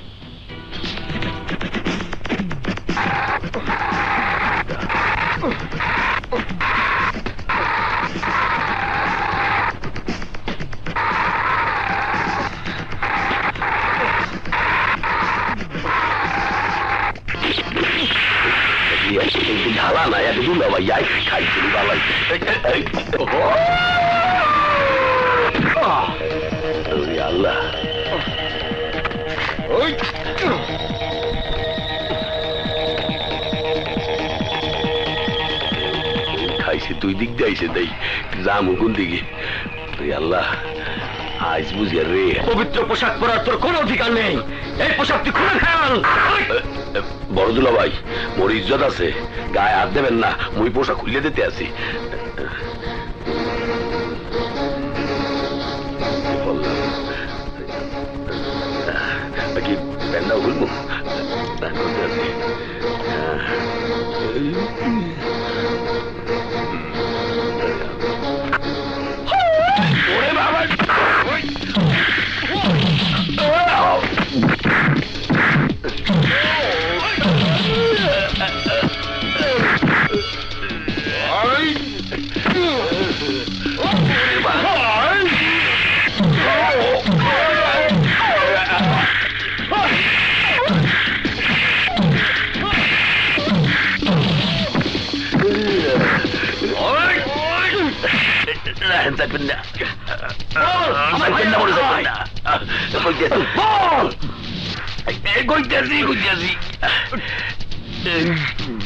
ঢালা না এত দূর না ভাই, খাইছি বালাই। আল্লাহ, খাইছে দুই দিক দিয়ে আইসে তাই যাম কোন দিকে? আল্লাহ, আজ বুঝি রে। পবিত্র পোশাক পরার তোর কোনো অধিকার নেই। এই পোশাক তুই খুলে ফেল। বড়দুলা ভাই, মোর ইজ্জত আছে, গায়ে হাত দেবেন না। মুই পোশাক খুলে দিতে আছি। কি প্যান্ডা খুলবো?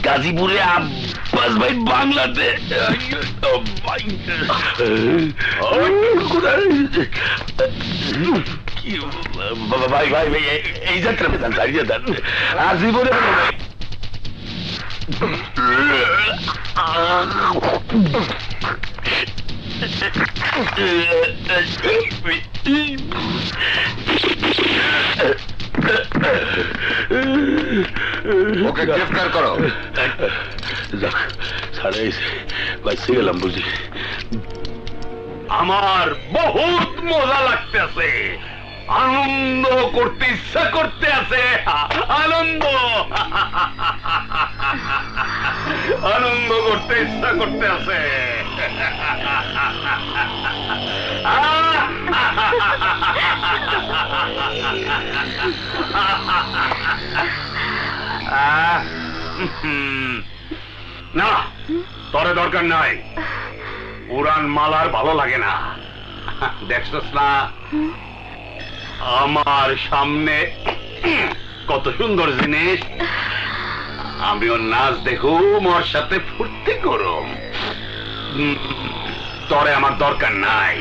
গাজীপুরে আব্বাস ভাই বাংলাতে ভাই ভাই ভাই এই যাত্রা পেতাম সারিয়ে দেন আর জীবনে ওকে গ্রেফতার করো। বাইসে গেলাম বুঝি। আমার বহুত মজা লাগতেছে, আনন্দ করতে ইচ্ছা করতে আছে। আনন্দ আনন্দ করতে ইচ্ছা করতে আছে। না, তরে দরকার নাই। পুরান মালার ভালো লাগে না। দেখছস না আমার সামনে কত সুন্দর জিনিস। আমিও নাচ দেখুম, ওর সাথে ফুর্তি করুম। তরে আমার দরকার নাই।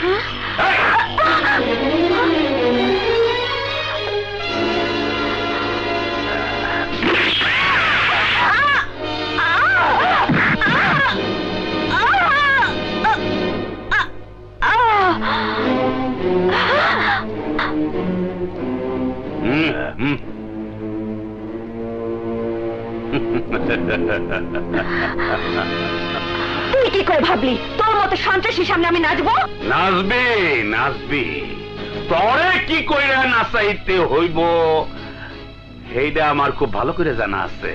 তুই কি করে ভাবলি তোর মতো সন্ত্রাসীর সামনে আমি নাচবো? নাচবি নাচবি, তরে কি কইরা নাচাইতে হইব সেইটা আমার খুব ভালো করে জানা আছে।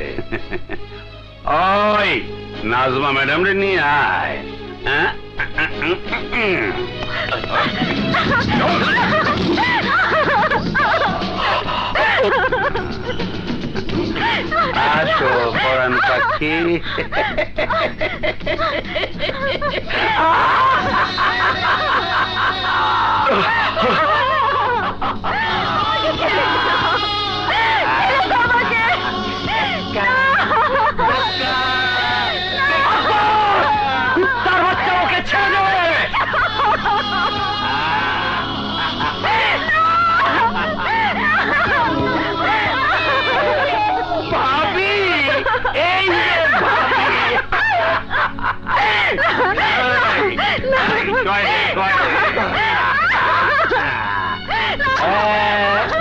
ওই নাজমা ম্যাডাম রে নিয়ে আয়। আসো পরান পাখি।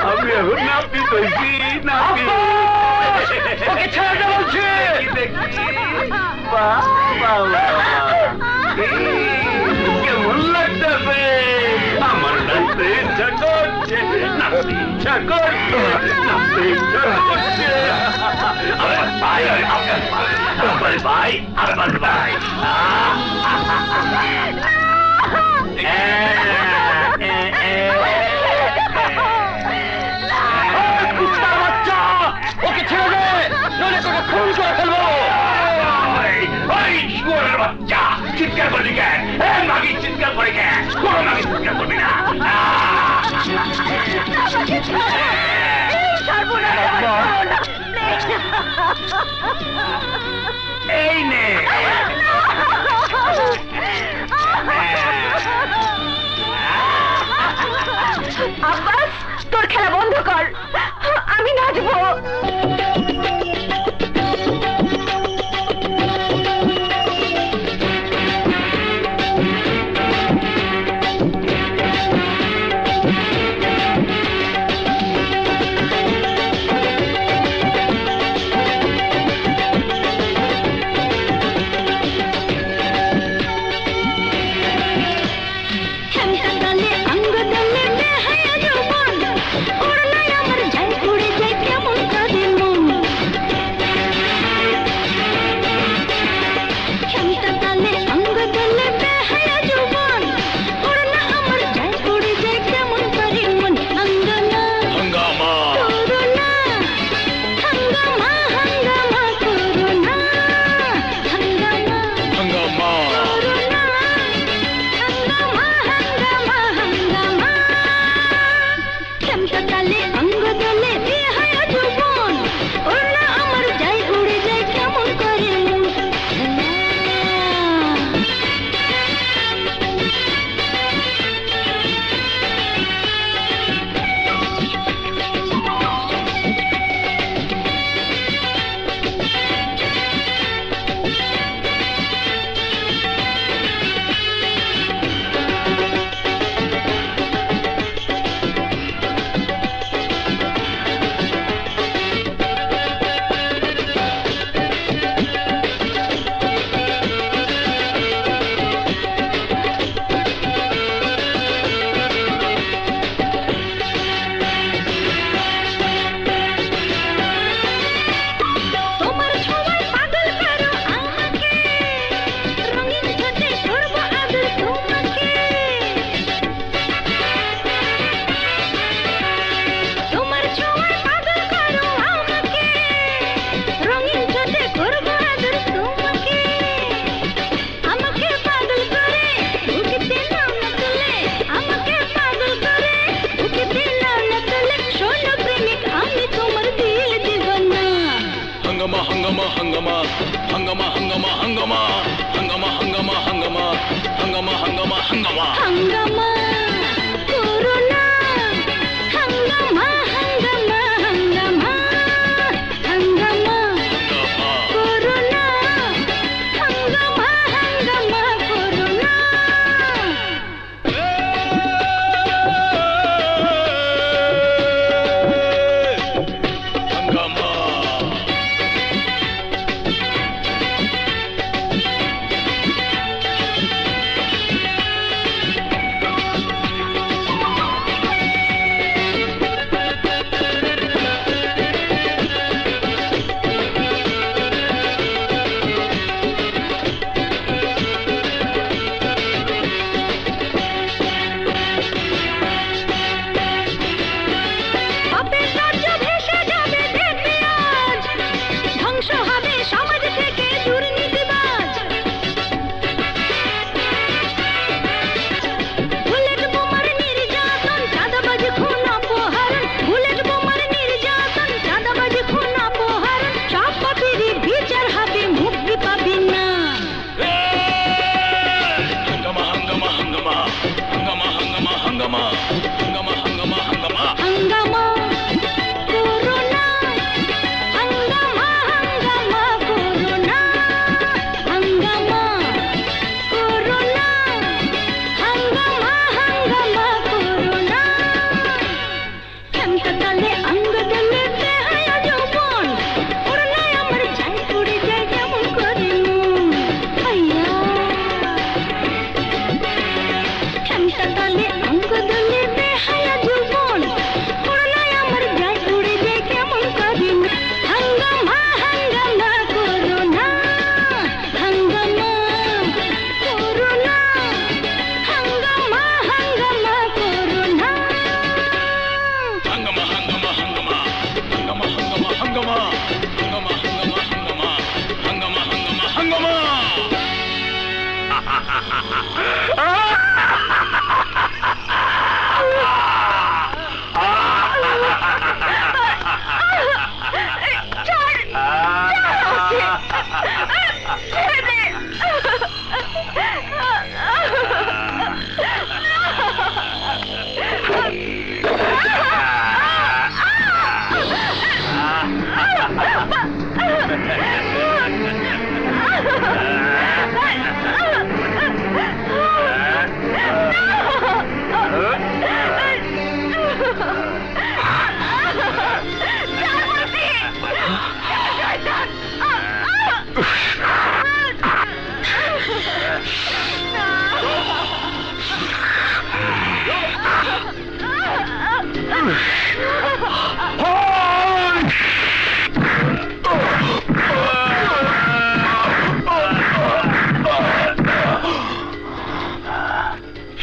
আমি এখন নাপি তৈছি নাপি ছেড়ে বলছি কেমন লাগতেছে আমার নাচতে ইচ্ছা করছে নাচতে ইচ্ছা করছে নাচতে ইচ্ছা করছে আমার ভাই আমার ভাই আমার ভাই ওকে ছেড়ে দে, নইলে তোকে খুন করে ফেলবো। বাচ্চা চিৎকার করবি কেন? মাগি চিৎকার করে কেন? কোনো মাগি চিৎকার করবি না। এই নে আব্বাস, তোর খেলা বন্ধ কর, আমি নাচবো।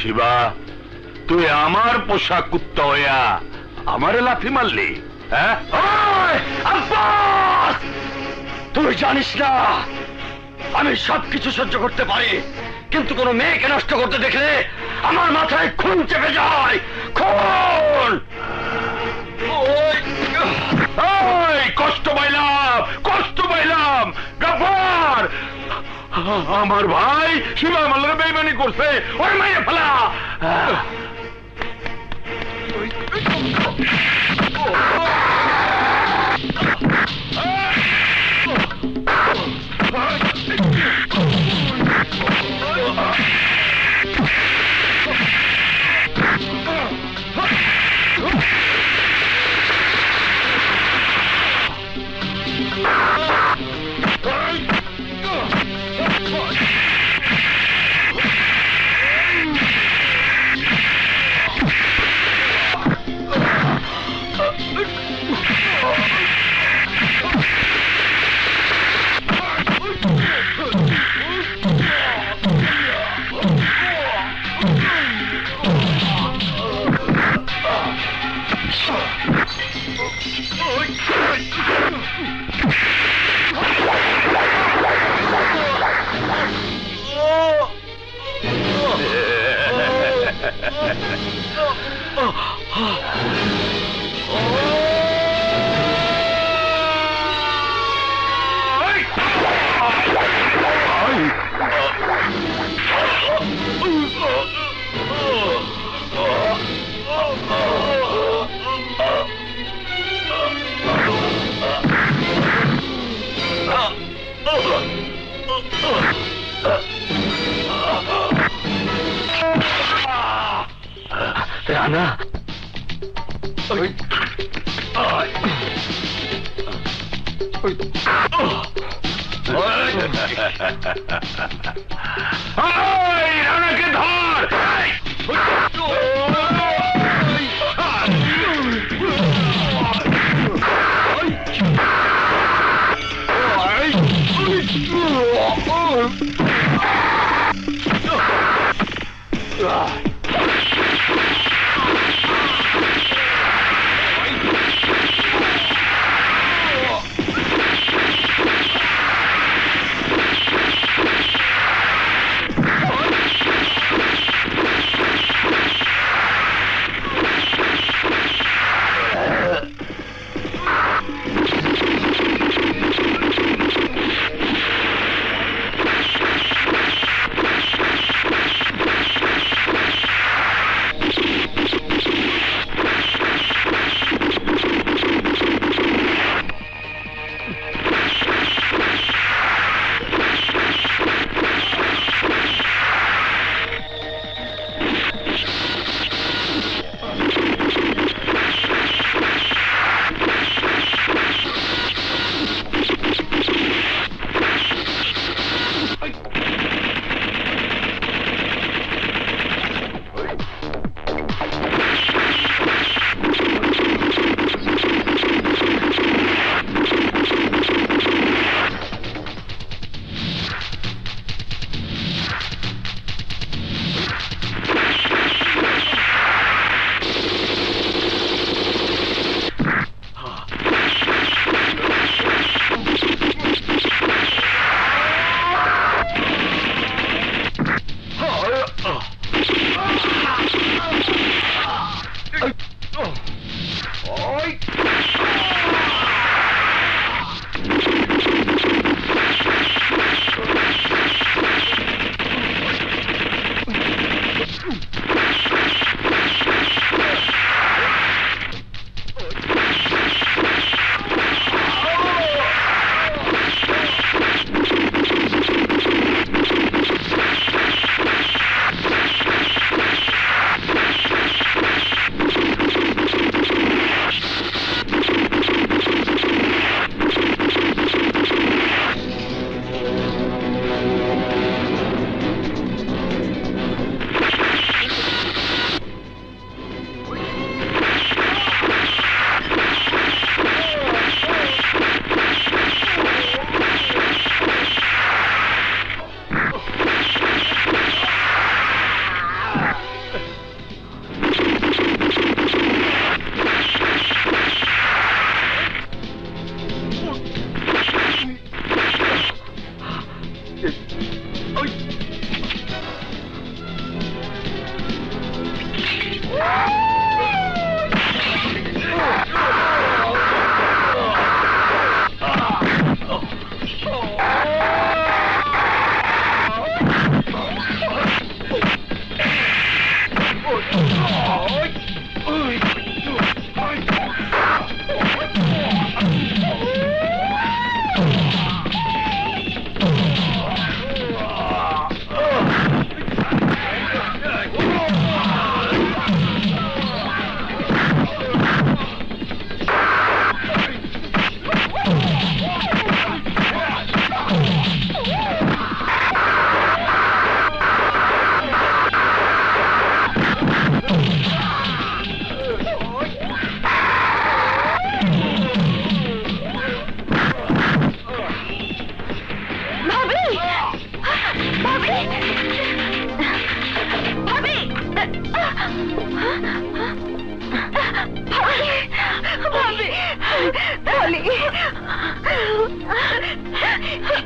শিবা, তুই আমার পোষা কুত্তা হইয়া আমারে লাথি মারলি? হ্যাঁ, আব্বাস, তুই জানিস না আমি সবকিছু সহ্য করতে পারি, কিন্তু কোনো মেয়েকে নষ্ট করতে দেখলে আমার মাথায় খুন চেপে যায়। খুন! কষ্ট পাইলাম গফর। আমার ভাই শিবা মাল্লার বেইমানি করছে, ওই মাইরে ফেলা। রানা, রানাকে ধর।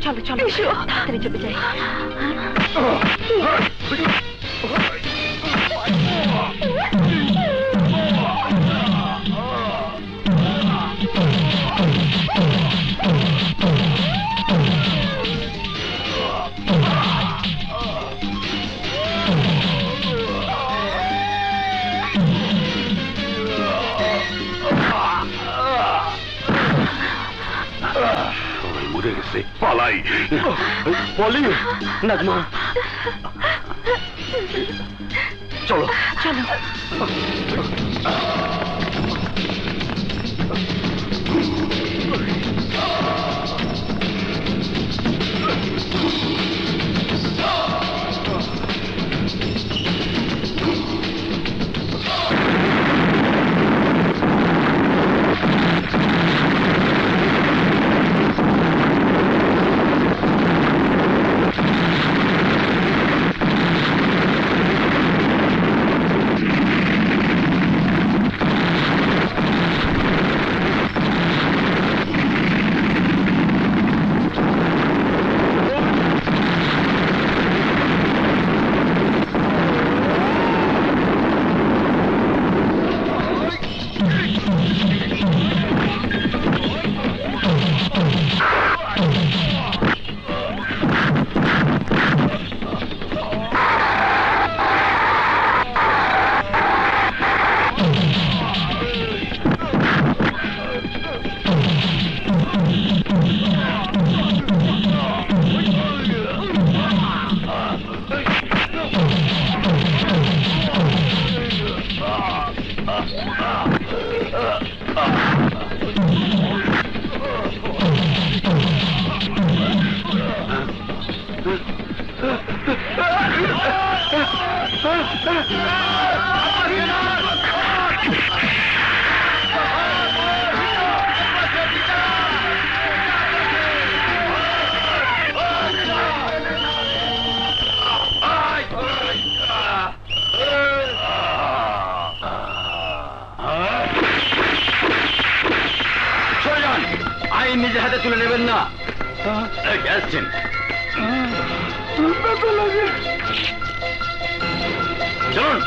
চলো চলো তাড়াতাড়ি চলে যাই। মরে গেছে, পালাই। বলি নাজমা, চলো চলো। আইন নিজের হাতে তুলে নেবেন না। আসছেন চলুন।